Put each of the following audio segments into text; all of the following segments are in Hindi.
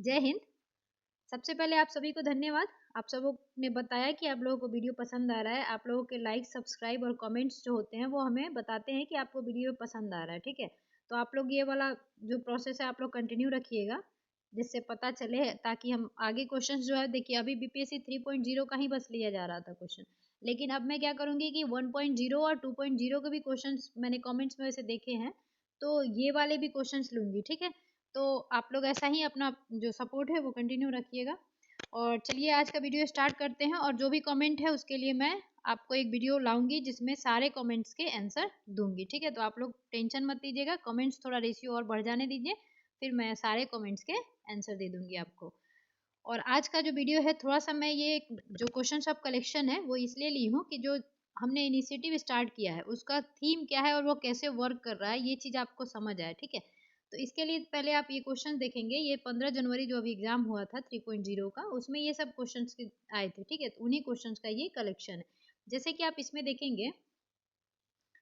जय हिंद। सबसे पहले आप सभी को धन्यवाद। आप सबों ने बताया कि आप लोगों को वीडियो पसंद आ रहा है। आप लोगों के लाइक, सब्सक्राइब और कमेंट्स जो होते हैं वो हमें बताते हैं कि आपको वीडियो पसंद आ रहा है। ठीक है, तो आप लोग ये वाला जो प्रोसेस है आप लोग कंटिन्यू रखिएगा, जिससे पता चले, ताकि हम आगे क्वेश्चन जो है, देखिए अभी बीपीएससी 3.0 का ही बस लिया जा रहा था क्वेश्चन, लेकिन अब मैं क्या करूँगी कि 1.0 और 2.0 के भी क्वेश्चन मैंने कॉमेंट्स में वैसे देखे हैं, तो ये वाले भी क्वेश्चन लूँगी। ठीक है, तो आप लोग ऐसा ही अपना जो सपोर्ट है वो कंटिन्यू रखिएगा। और चलिए आज का वीडियो स्टार्ट करते हैं, और जो भी कमेंट है उसके लिए मैं आपको एक वीडियो लाऊंगी जिसमें सारे कमेंट्स के आंसर दूंगी। ठीक है, तो आप लोग टेंशन मत लीजिएगा, कमेंट्स थोड़ा रेशियो और बढ़ जाने दीजिए, फिर मैं सारे कमेंट्स के आंसर दे दूंगी आपको। और आज का जो वीडियो है, थोड़ा सा मैं ये जो क्वेश्चन सब कलेक्शन है वो इसलिए ली हूँ कि जो हमने इनिशिएटिव स्टार्ट किया है उसका थीम क्या है और वो कैसे वर्क कर रहा है, ये चीज़ आपको समझ आए। ठीक है, तो इसके लिए पहले आप ये क्वेश्चन देखेंगे। ये 15 जनवरी जो अभी एग्जाम हुआ था 3.0 का, उसमें ये सब क्वेश्चन आए थे। ठीक है, तो उन्हीं क्वेश्चन का ये कलेक्शन है। जैसे कि आप इसमें देखेंगे,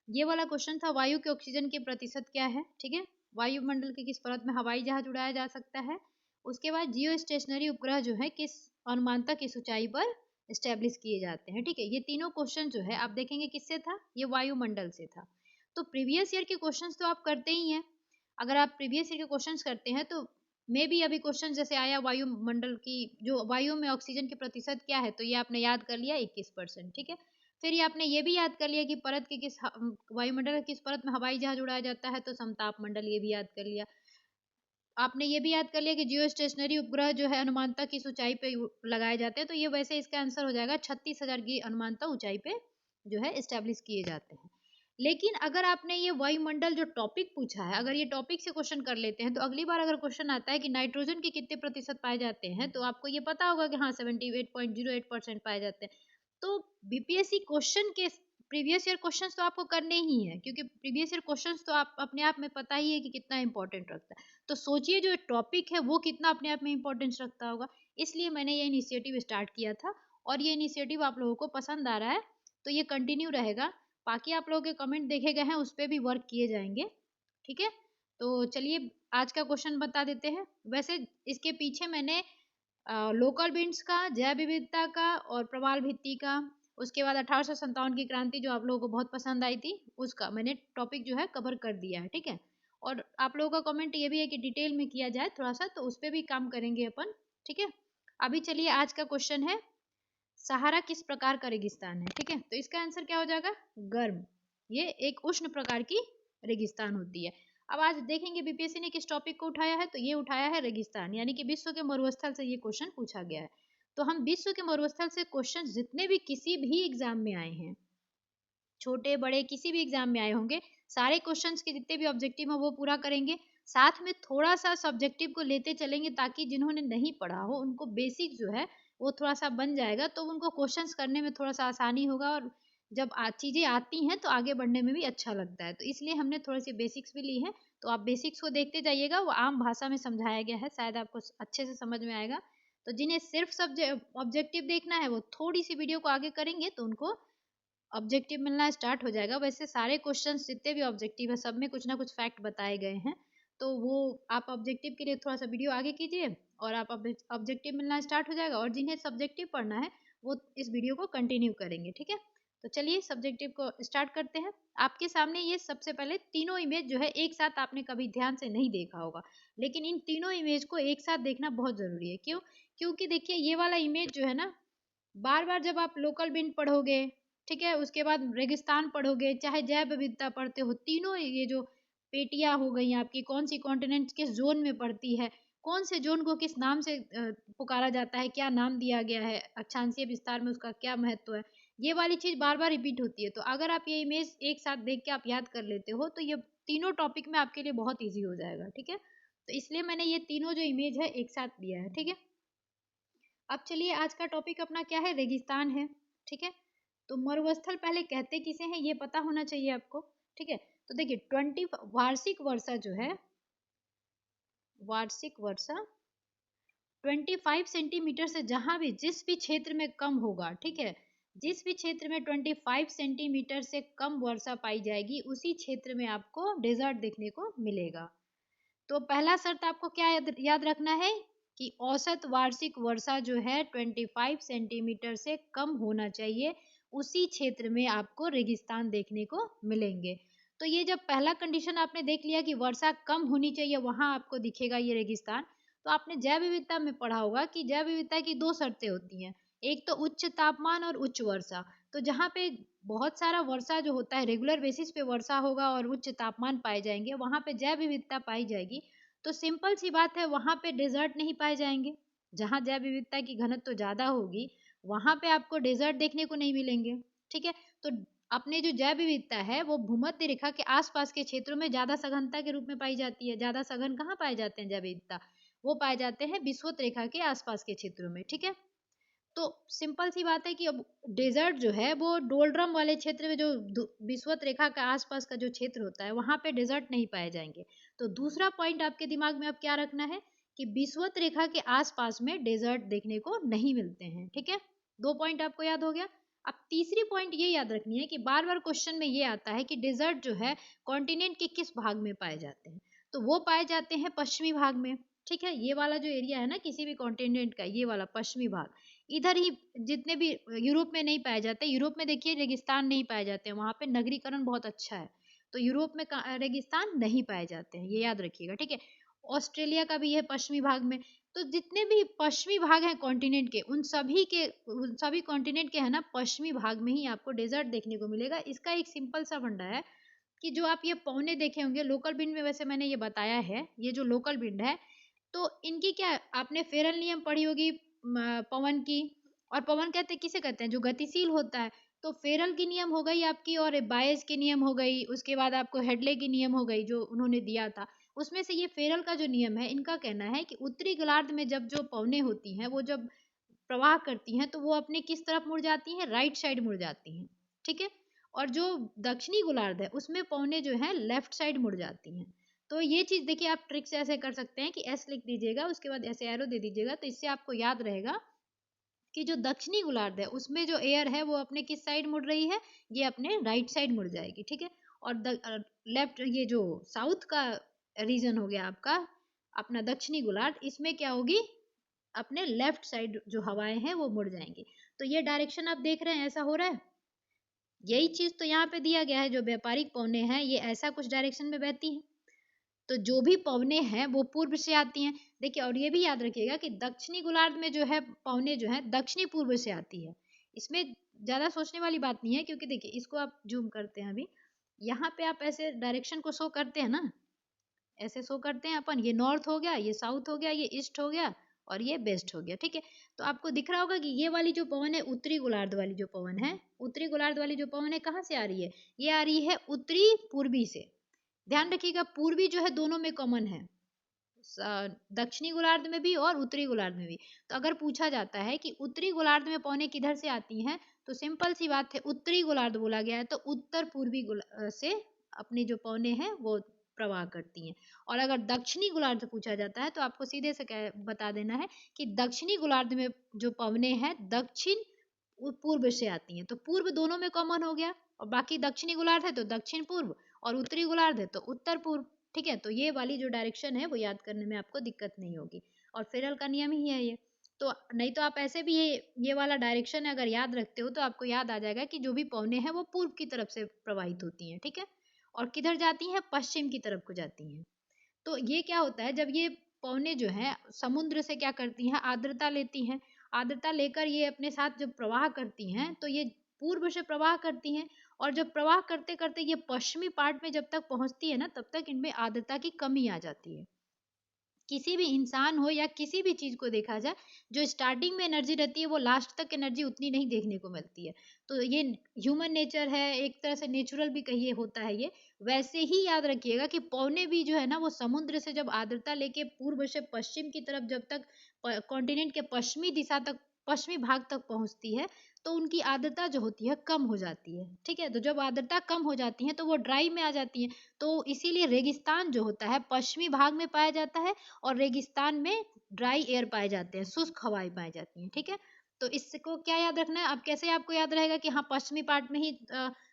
ये वाला क्वेश्चन था, वायु के ऑक्सीजन के प्रतिशत क्या है। ठीक है, वायुमंडल के किस परत में हवाई जहाज उड़ाया जा सकता है। उसके बाद जियो स्टेशनरी उपग्रह जो है किस अनुमानता किस ऊंचाई पर स्टेब्लिश किए जाते हैं। ठीक है, ये तीनों क्वेश्चन जो है आप देखेंगे किससे था, ये वायुमंडल से था। तो प्रीवियस ईयर के क्वेश्चंस तो आप करते ही हैं। अगर आप प्रीवियस ईयर के क्वेश्चंस करते हैं तो मे भी अभी क्वेश्चन जैसे आया वायुमंडल की जो वायु में ऑक्सीजन के प्रतिशत क्या है, तो ये आपने याद कर लिया 21%। ठीक है, फिर ये आपने ये भी याद कर लिया कि परत के किस वायुमंडल के किस परत में हवाई जहाज उड़ाया जाता है, तो समताप मंडल, ये भी याद कर लिया। आपने ये भी याद कर लिया कि जियो स्टेशनरी उपग्रह जो है अनुमानता किस ऊंचाई पे लगाए जाते हैं, तो ये वैसे इसका आंसर हो जाएगा 36,000 की अनुमानता ऊंचाई पे जो है स्टैब्लिश किए जाते हैं। लेकिन अगर आपने ये वायुमंडल जो टॉपिक पूछा है, अगर ये टॉपिक से क्वेश्चन कर लेते हैं, तो अगली बार अगर क्वेश्चन आता है कि नाइट्रोजन के कितने प्रतिशत पाए जाते हैं, तो आपको ये पता होगा कि हाँ 78.08% पाए जाते हैं। तो बीपीएससी क्वेश्चन के प्रीवियस ईयर क्वेश्चंस तो आपको करने ही है, क्योंकि प्रीवियस ईयर क्वेश्चंस तो आप अपने आप में पता ही है कि कितना इंपॉर्टेंट रखता है। तो सोचिए जो टॉपिक है वो कितना अपने आप में इंपॉर्टेंस रखता होगा। इसलिए मैंने ये इनिशिएटिव स्टार्ट किया था, और ये इनिशिएटिव आप लोगों को पसंद आ रहा है तो ये कंटिन्यू रहेगा। बाकी आप लोगों के कमेंट देखे गए हैं, उस पर भी वर्क किए जाएंगे। ठीक है, तो चलिए आज का क्वेश्चन बता देते हैं। वैसे इसके पीछे मैंने लोकल बिट्स का, जैव विविधता का और प्रवाल भित्ति का, उसके बाद 1857 की क्रांति जो आप लोगों को बहुत पसंद आई थी, उसका मैंने टॉपिक जो है कवर कर दिया है। ठीक है, और आप लोगों का कमेंट ये भी है कि डिटेल में किया जाए थोड़ा सा, तो उस पर भी काम करेंगे अपन। ठीक है, अभी चलिए आज का क्वेश्चन है, सहारा किस प्रकार का रेगिस्तान है। ठीक है, तो इसका आंसर क्या हो जाएगा, गर्म। ये एक उष्ण प्रकार की रेगिस्तान होती है। अब आज देखेंगे बीपीएससी ने किस टॉपिक को उठाया है, तो ये उठाया है रेगिस्तान, यानी कि विश्व के मरुस्थल से ये क्वेश्चन पूछा गया है। तो हम विश्व के मरुस्थल से क्वेश्चन जितने भी किसी भी एग्जाम में आए हैं, छोटे बड़े किसी भी एग्जाम में आए होंगे, सारे क्वेश्चंस के जितने भी ऑब्जेक्टिव हैं वो पूरा करेंगे। साथ में थोड़ा सा सब्जेक्टिव को लेते चलेंगे, ताकि जिन्होंने नहीं पढ़ा हो उनको बेसिक जो है वो थोड़ा सा बन जाएगा, तो उनको क्वेश्चंस करने में थोड़ा सा आसानी होगा, और जब चीज़ें आती हैं तो आगे बढ़ने में भी अच्छा लगता है। तो इसलिए हमने थोड़ी सी बेसिक्स भी ली है, तो आप बेसिक्स को देखते जाइएगा, वो आम भाषा में समझाया गया है, शायद आपको अच्छे से समझ में आएगा। तो जिन्हें सिर्फ सब्जेक्ट ऑब्जेक्टिव देखना है वो थोड़ी सी वीडियो को आगे करेंगे तो उनको ऑब्जेक्टिव मिलना स्टार्ट हो जाएगा। वैसे सारे क्वेश्चंस जितने भी ऑब्जेक्टिव है सब में कुछ ना कुछ फैक्ट बताए गए हैं, तो वो आप ऑब्जेक्टिव के लिए थोड़ा सा वीडियो आगे कीजिए और आप ऑब्जेक्टिव मिलना स्टार्ट हो जाएगा, और जिन्हें सब्जेक्टिव पढ़ना है वो इस वीडियो को कंटिन्यू करेंगे। ठीक है, तो चलिए सब्जेक्टिव को स्टार्ट करते हैं। आपके सामने ये सबसे पहले तीनों इमेज जो है एक साथ आपने कभी ध्यान से नहीं देखा होगा, लेकिन इन तीनों इमेज को एक साथ देखना बहुत जरूरी है। क्यों? क्योंकि देखिए ये वाला इमेज जो है ना, बार बार जब आप लोकल बिंद पढ़ोगे, ठीक है, उसके बाद रेगिस्तान पढ़ोगे, चाहे जैव विविधता पढ़ते हो, तीनों ये जो पेटियां हो गई आपकी, कौन सी कॉन्टिनेंट किस जोन में पड़ती है, कौन से जोन को किस नाम से पुकारा जाता है, क्या नाम दिया गया है, अक्षांशीय विस्तार में उसका क्या महत्व है, ये वाली चीज बार बार रिपीट होती है। तो अगर आप ये इमेज एक साथ देख के आप याद कर लेते हो तो ये तीनों टॉपिक में आपके लिए बहुत ईजी हो जाएगा। ठीक है, तो इसलिए मैंने ये तीनों जो इमेज है एक साथ दिया है। ठीक है, अब चलिए आज का टॉपिक अपना क्या है, रेगिस्तान है। ठीक है, तो मरुस्थल पहले कहते किसे हैं ये पता होना चाहिए आपको। ठीक है, तो देखिए 20 वार्षिक वर्षा जो है, वार्षिक वर्षा 25 सेंटीमीटर से जहां भी जिस भी क्षेत्र में कम होगा, ठीक है, जिस भी क्षेत्र में 25 सेंटीमीटर से कम वर्षा पाई जाएगी उसी क्षेत्र में आपको डेजर्ट देखने को मिलेगा। तो पहला शर्त आपको क्या याद रखना है कि औसत वार्षिक वर्षा जो है 25 सेंटीमीटर से कम होना चाहिए, उसी क्षेत्र में आपको रेगिस्तान देखने को मिलेंगे। तो ये जब पहला कंडीशन आपने देख लिया कि वर्षा कम होनी चाहिए, वहां आपको दिखेगा ये रेगिस्तान। तो आपने जैव विविधता में पढ़ा होगा कि जैव विविधता की दो शर्तें होती हैं, एक तो उच्च तापमान और उच्च वर्षा। तो जहाँ पे बहुत सारा वर्षा जो होता है रेगुलर बेसिस पे वर्षा होगा और उच्च तापमान पाए जाएंगे, वहां पे जैव विविधता पाई जाएगी। तो सिंपल सी बात है, वहां पे डेजर्ट नहीं पाए जाएंगे। जहां जैव विविधता की घनत्व तो ज्यादा होगी, वहां पे आपको डेजर्ट देखने को नहीं मिलेंगे। ठीक है, तो अपने जो जैव विविधता है वो भूमध्य रेखा के आसपास के क्षेत्रों में ज्यादा सघनता के रूप में पाई जाती है। ज्यादा सघन कहाँ पाए जाते हैं जैव विविधता? वो पाए जाते हैं विषुवत रेखा के आसपास के क्षेत्रों में। ठीक है, तो सिंपल सी बात है कि अब डेजर्ट जो है वो डोलड्रम वाले क्षेत्र में, जो विषुवत रेखा के आसपास का जो क्षेत्र होता है, वहां पे डेजर्ट नहीं पाए जाएंगे। तो दूसरा पॉइंट आपके दिमाग में अब क्या रखना है कि विषुवत रेखा के आसपास में डेजर्ट देखने को नहीं मिलते हैं। ठीक है, दो पॉइंट आपको याद हो गया। अब तीसरी पॉइंट ये याद रखनी है कि बार बार क्वेश्चन में ये आता है कि डेजर्ट जो है कॉन्टिनेंट के किस भाग में पाए जाते हैं। तो वो पाए जाते हैं पश्चिमी भाग में। ठीक है, ये वाला जो एरिया है ना किसी भी कॉन्टिनेंट का, ये वाला पश्चिमी भाग, इधर ही जितने भी, यूरोप में नहीं पाए जाते। यूरोप में देखिए रेगिस्तान नहीं पाए जाते हैं, वहां पे नगरीकरण बहुत अच्छा है। तो यूरोप में रेगिस्तान नहीं पाए जाते हैं, ये याद रखिएगा। ठीक है, ऑस्ट्रेलिया का भी है पश्चिमी भाग में। तो जितने भी पश्चिमी भाग हैं कॉन्टिनेंट के, उन सभी कॉन्टिनेंट के है ना पश्चिमी भाग में ही आपको डेजर्ट देखने को मिलेगा। इसका एक सिंपल सा फंडा है कि जो आप ये पौने देखे होंगे लोकल विंड में, वैसे मैंने ये बताया है, ये जो लोकल विंड है, तो इनकी क्या, आपने फेरल नियम पढ़ी होगी पवन की। और पवन कहते किसे कहते हैं? जो गतिशील होता है। तो फेरल की नियम हो गई आपकी, और बायस की नियम हो गई, उसके बाद आपको हेडले की नियम हो गई जो उन्होंने दिया था। उसमें से ये फेरल का जो नियम है, इनका कहना है कि उत्तरी गोलार्ध में जब जो पवनें होती हैं वो जब प्रवाह करती हैं तो वो अपने किस तरफ मुड़ जाती हैं? राइट साइड मुड़ जाती हैं। ठीक है, और जो दक्षिणी गोलार्ध है उसमें पवनें जो है लेफ्ट साइड मुड़ जाती हैं। तो ये चीज देखिए, आप ट्रिक से ऐसे कर सकते हैं कि एस लिख दीजिएगा, उसके बाद ऐसे एरो दे दीजिएगा, तो इससे आपको याद रहेगा कि जो दक्षिणी गोलार्ध है उसमें जो एयर है वो अपने किस साइड मुड़ रही है? ये अपने राइट साइड मुड़ जाएगी। ठीक है, और लेफ्ट, ये जो साउथ का रीजन हो गया आपका, अपना दक्षिणी गोलार्ध, इसमें क्या होगी? अपने लेफ्ट साइड जो हवाएं हैं वो मुड़ जाएंगी। तो ये डायरेक्शन आप देख रहे हैं, ऐसा हो रहा है। यही चीज तो यहाँ पे दिया गया है, जो व्यापारिक पवनें हैं ये ऐसा कुछ डायरेक्शन में बहती हैं। तो जो भी पवनें हैं वो पूर्व से आती हैं। देखिए, और ये भी याद रखिएगा कि दक्षिणी गोलार्ध में जो है पवनें जो है दक्षिणी पूर्व से आती है। इसमें ज्यादा सोचने वाली बात नहीं है, क्योंकि देखिए इसको आप जूम करते हैं अभी, यहाँ पे आप ऐसे डायरेक्शन को शो करते हैं ना, ऐसे शो करते हैं अपन, ये नॉर्थ हो गया, ये साउथ हो गया, ये ईस्ट हो गया, और ये वेस्ट हो गया। ठीक है, तो आपको दिख रहा होगा कि ये वाली जो पवन है, उत्तरी गोलार्ध वाली जो पवन है, उत्तरी गोलार्ध वाली जो पवन है कहाँ से आ रही है? ये आ रही है उत्तरी पूर्वी से। ध्यान रखिएगा, पूर्वी जो है दोनों में कॉमन है, दक्षिणी गोलार्ध में भी और उत्तरी गोलार्ध में भी। तो अगर पूछा जाता है कि उत्तरी गोलार्ध में पवनें किधर से आती हैं, तो सिंपल सी बात है, उत्तरी गोलार्ध बोला गया है, तो उत्तर पूर्वी से अपनी जो पवनें हैं वो प्रवाह करती हैं। और अगर दक्षिणी गोलार्ध पूछा जाता है तो आपको सीधे से बता देना है कि दक्षिणी गोलार्ध में जो पवनें हैं दक्षिण पूर्व से आती हैं। तो पूर्व दोनों में कॉमन हो गया, और बाकी दक्षिणी गोलार्ध है तो दक्षिण पूर्व, और उत्तरी गोलार्ध है तो उत्तर पूर्व। ठीक है, तो ये वाली जो डायरेक्शन है वो याद करने में आपको दिक्कत नहीं होगी, और फेरल का नियम ही है ये। तो नहीं तो आप ऐसे भी ये वाला डायरेक्शन अगर याद रखते हो तो आपको याद आ जाएगा कि जो भी पवनें हैं वो पूर्व की तरफ से प्रवाहित होती हैं। ठीक है, और किधर जाती हैं? पश्चिम की तरफ को जाती हैं। तो ये क्या होता है, जब ये पवनें जो हैं समुद्र से क्या करती हैं? आर्द्रता लेती हैं। आर्द्रता लेकर ये अपने साथ जब प्रवाह करती हैं तो ये पूर्व से प्रवाह करती हैं, और जब प्रवाह करते करते ये पश्चिमी पार्ट में जब तक पहुंचती है ना, तब तक इनमें आर्द्रता की कमी आ जाती है। किसी भी इंसान हो या किसी भी चीज को देखा जाए, जो स्टार्टिंग में एनर्जी रहती है वो लास्ट तक एनर्जी उतनी नहीं देखने को मिलती है। तो ये ह्यूमन नेचर है, एक तरह से नेचुरल भी कहिए होता है ये। वैसे ही याद रखिएगा कि पौने भी जो है ना वो समुद्र से जब आर्द्रता लेके पूर्व से पश्चिम की तरफ जब तक कॉन्टिनेंट के पश्चिमी दिशा तक, पश्चिमी भाग तक पहुंचती है, तो उनकी आर्द्रता जो होती है कम हो जाती है। ठीक है, तो जब आर्द्रता कम हो जाती है तो वो ड्राई में आ जाती है। तो इसीलिए रेगिस्तान जो होता है पश्चिमी भाग में पाया जाता है, और रेगिस्तान में ड्राई एयर पाए जाते हैं, शुष्क हवाएं पाई जाती हैं। ठीक है, तो इसको क्या याद रखना है? अब कैसे आपको याद रहेगा कि हाँ पश्चिमी पार्ट में ही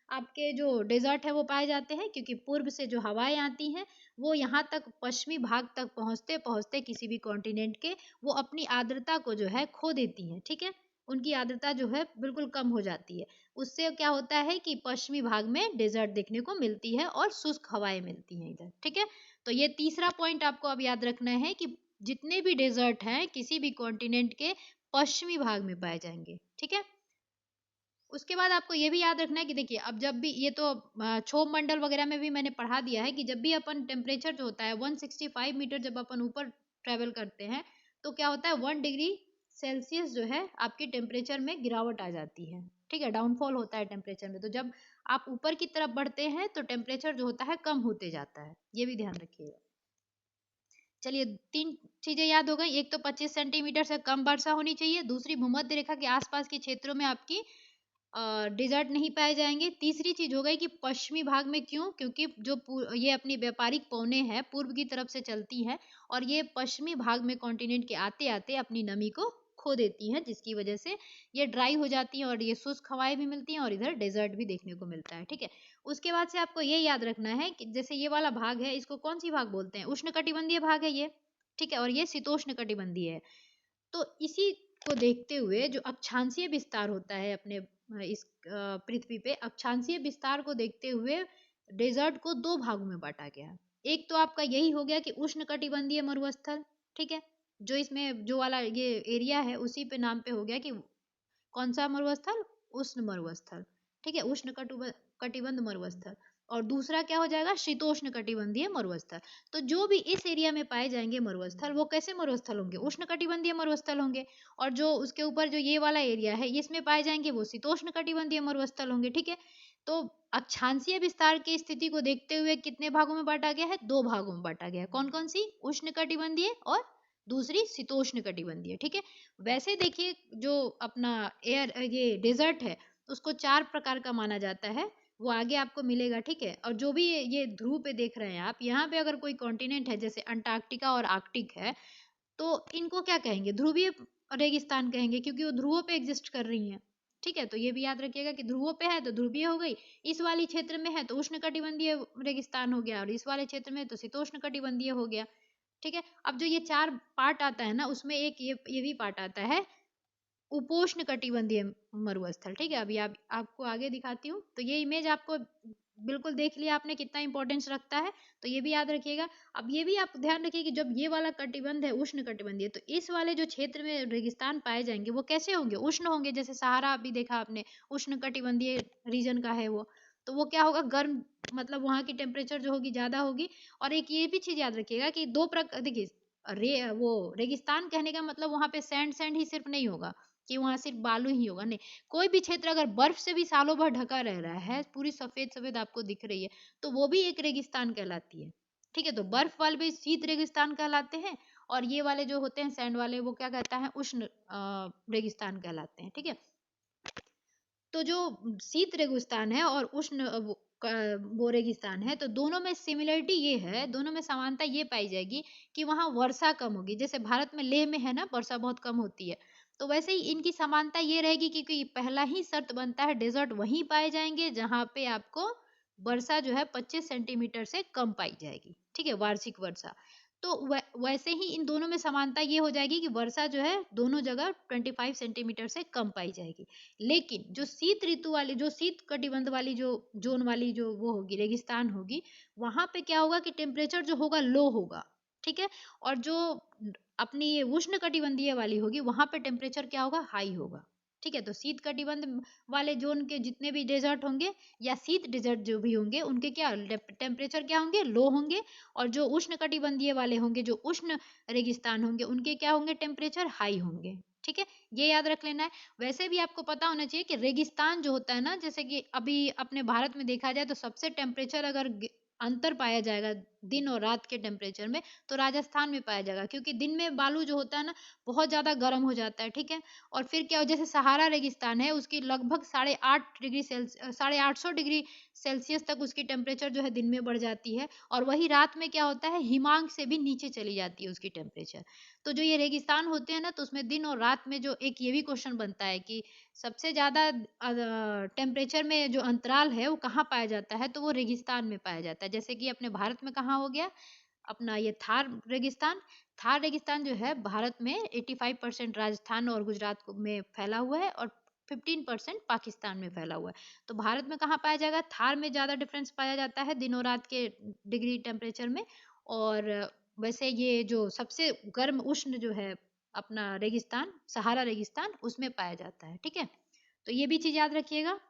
आपके जो डेजर्ट है वो पाए जाते हैं, क्योंकि पूर्व से जो हवाएं आती हैं वो यहाँ तक पश्चिमी भाग तक पहुँचते पहुँचते किसी भी कॉन्टिनेंट के वो अपनी आर्द्रता को जो है खो देती हैं, ठीक है, उनकी आर्द्रता जो है बिल्कुल कम हो जाती है। उससे क्या होता है कि पश्चिमी भाग में डेजर्ट देखने को मिलती है और शुष्क हवाएं मिलती हैं इधर, ठीक है। तो ये तीसरा पॉइंट आपको अब याद रखना है कि जितने भी डेजर्ट हैं किसी भी कॉन्टिनेंट के पश्चिमी भाग में पाए जाएंगे, ठीक है। उसके बाद आपको ये भी याद रखना है कि देखिए अब जब भी ये तो क्षोभ मंडल वगैरह में भी मैंने पढ़ा दिया है कि जब भी अपन टेम्परेचर जो होता है 165 मीटर जब अपन ऊपर ट्रेवल करते हैं तो क्या होता है 1 डिग्री सेल्सियस जो है आपके टेम्परेचर में गिरावट आ जाती है, ठीक है, डाउनफॉल होता है टेम्परेचर में। तो जब आप ऊपर की तरफ बढ़ते हैं तो टेम्परेचर जो होता है कम होते जाता है, ये भी ध्यान रखिएगा। चलिए 3 चीजें याद हो गई, एक तो 25 सेंटीमीटर से कम वर्षा होनी चाहिए, दूसरी भूमध्य रेखा के आसपास के क्षेत्रों में आपकी डेजर्ट नहीं पाए जाएंगे, तीसरी चीज हो गई कि पश्चिमी भाग में क्यों, क्योंकि जो ये अपनी व्यापारिक पौने हैं पूर्व की तरफ से चलती हैं और ये पश्चिमी भाग में कॉन्टिनेंट के आते आते अपनी नमी को खो देती हैं, जिसकी वजह से ये ड्राई हो जाती हैं और ये शुष्क हवाएं भी मिलती हैं और इधर डेजर्ट भी देखने को मिलता है, ठीक है। उसके बाद से आपको ये याद रखना है कि जैसे ये वाला भाग है इसको कौन सी भाग बोलते हैं, उष्ण कटिबंधीय भाग है ये, ठीक है, और ये शीतोष्ण कटिबंधीय है। तो इसी को देखते हुए जो अक्षांशीय विस्तार होता है अपने इस पृथ्वी पे, अक्षांशीय विस्तार को देखते हुए डेजर्ट को 2 भागों में बांटा गया है। एक तो आपका यही हो गया कि उष्ण कटिबंधीय मरुस्थल, ठीक है, जो इसमें जो वाला ये एरिया है उसी पे नाम पे हो गया कि कौन सा मरुस्थल, उष्ण मरुस्थल, ठीक है, उष्ण कटिबंध मरुस्थल। और दूसरा क्या हो जाएगा, शीतोष्ण कटिबंधीय मरुस्थल। तो जो भी इस एरिया में पाए जाएंगे मरुस्थल वो कैसे मरुस्थल होंगे, उष्ण कटिबंधीय मरुस्थल होंगे, और जो उसके ऊपर जो ये वाला एरिया है इसमें पाए जाएंगे वो शीतोष्ण कटिबंधीय मरुस्थल होंगे, ठीक है। तो अक्षांशीय विस्तार की स्थिति को देखते हुए कितने भागों में बांटा गया है, 2 भागों में बांटा गया है, कौन कौन सी, उष्ण कटिबंधीय और दूसरी शीतोष्ण कटिबंधीय, ठीक है। वैसे देखिए जो अपना एयर ये डेजर्ट है उसको 4 प्रकार का माना जाता है, वो आगे आपको मिलेगा, ठीक है। और जो भी ये ध्रुव पे देख रहे हैं आप, यहाँ पे अगर कोई कॉन्टिनेंट है जैसे अंटार्कटिका और आर्कटिक है तो इनको क्या कहेंगे, ध्रुवीय रेगिस्तान कहेंगे, क्योंकि वो ध्रुवों पे एग्जिस्ट कर रही हैं, ठीक है। तो ये भी याद रखिएगा कि ध्रुवों पे है तो ध्रुवीय हो गई, इस वाली क्षेत्र में है तो उष्ण कटिबंधीय रेगिस्तान हो गया, और इस वाले क्षेत्र में तो शीतोष्ण कटिबंधीय हो गया, ठीक है। अब जो ये 4 पार्ट आता है ना उसमें एक ये भी पार्ट आता है उपोष्ण कटिबंधीय मरुस्थल, ठीक है। अभी आपको आगे दिखाती हूँ। तो ये इमेज आपको बिल्कुल देख लिया आपने कितना इंपॉर्टेंस रखता है, तो ये भी याद रखिएगा। अब ये भी आप ध्यान रखिए कि जब ये वाला कटिबंध है उष्ण कटिबंधीय, तो इस वाले जो क्षेत्र में रेगिस्तान पाए जाएंगे वो कैसे होंगे, उष्ण होंगे, जैसे सहारा अभी देखा आपने उष्ण कटिबंधीय रीजन का है वो, तो वो क्या होगा, गर्म, मतलब वहाँ की टेम्परेचर जो होगी ज्यादा होगी। और एक ये भी चीज याद रखिएगा कि 2 प्रकार देखिए, वो रेगिस्तान कहने का मतलब वहां पे सैंड सैंड ही सिर्फ नहीं होगा कि वहां सिर्फ बालू ही होगा, नहीं, कोई भी क्षेत्र अगर बर्फ से भी सालों भर ढका रह रहा है, पूरी सफेद सफेद आपको दिख रही है, तो वो भी एक रेगिस्तान कहलाती है, ठीक है। तो बर्फ वाले भी शीत रेगिस्तान कहलाते हैं, और ये वाले जो होते हैं सैंड वाले वो क्या कहता है, उष्ण रेगिस्तान कहलाते हैं, ठीक है। तो जो शीत रेगिस्तान है और उष्ण वो रेगिस्तान है, तो दोनों में सिमिलरिटी ये है, दोनों में समानता ये पाई जाएगी कि वहाँ वर्षा कम होगी, जैसे भारत में लेह में है ना वर्षा बहुत कम होती है, तो वैसे ही इनकी समानता ये रहेगी, क्योंकि पहला ही शर्त बनता है डेजर्ट वहीं पाए जाएंगे जहाँ पे आपको वर्षा जो है 25 सेंटीमीटर से कम पाई जाएगी, ठीक है, वार्षिक वर्षा। तो वैसे ही इन दोनों में समानता ये हो जाएगी कि वर्षा जो है दोनों जगह 25 सेंटीमीटर से कम पाई जाएगी। लेकिन जो शीत ऋतु वाली, जो शीत कटिबंध वाली जो जोन वाली जो वो होगी, रेगिस्तान होगी, वहां पे क्या होगा कि टेम्परेचर जो होगा लो होगा, ठीक है। और जो अपनी ये उष्ण कटिबंधीय वाली होगी वहां पे टेम्परेचर क्या होगा, हाई होगा, ठीक है। तो शीत कटिबंध वाले जोन के जितने भी डेजर्ट होंगे या शीत डेजर्ट जो भी होंगे उनके क्या टेम्परेचर क्या होंगे, लो होंगे। और जो उष्ण कटिबंधीय वाले होंगे, जो उष्ण रेगिस्तान होंगे, उनके क्या होंगे, टेम्परेचर हाई होंगे, ठीक है। ये याद रख लेना है। वैसे भी आपको पता होना चाहिए कि रेगिस्तान जो होता है ना, जैसे कि अभी अपने भारत में देखा जाए तो सबसे टेम्परेचर अगर अंतर पाया जाएगा दिन और रात के टेम्परेचर में, तो राजस्थान में पाया जाएगा, क्योंकि दिन में बालू जो होता है ना बहुत ज़्यादा गर्म हो जाता है, ठीक है। और फिर क्या हो, जैसे सहारा रेगिस्तान है उसकी लगभग 850 डिग्री तक उसकी टेम्परेचर जो है दिन में बढ़ जाती है, और वही रात में क्या होता है, हिमांक से भी नीचे चली जाती है उसकी टेम्परेचर। तो जो ये रेगिस्तान होते हैं ना, तो उसमें दिन और रात में जो एक ये भी क्वेश्चन बनता है कि सबसे ज़्यादा टेम्परेचर में जो अंतराल है वो कहाँ पाया जाता है, तो वो रेगिस्तान में पाया जाता है। जैसे कि अपने भारत में कहाँ हो गया, अपना ये थार रेगिस्तान जो है भारत में 85% राजस्थान और गुजरात में फैला हुआ है, और 15% पाकिस्तान में फैला हुआ है। तो भारत में कहाँ पाया जाएगा, थार में ज़्यादा डिफरेंस पाया जाता है दिन और रात के डिग्री टेम्परेचर में। और वैसे ये जो सबसे गर्म उष्ण जो है अपना रेगिस्तान, सहारा रेगिस्तान, उसमें पाया जाता है, ठीक है। तो ये भी चीज़ याद रखिएगा।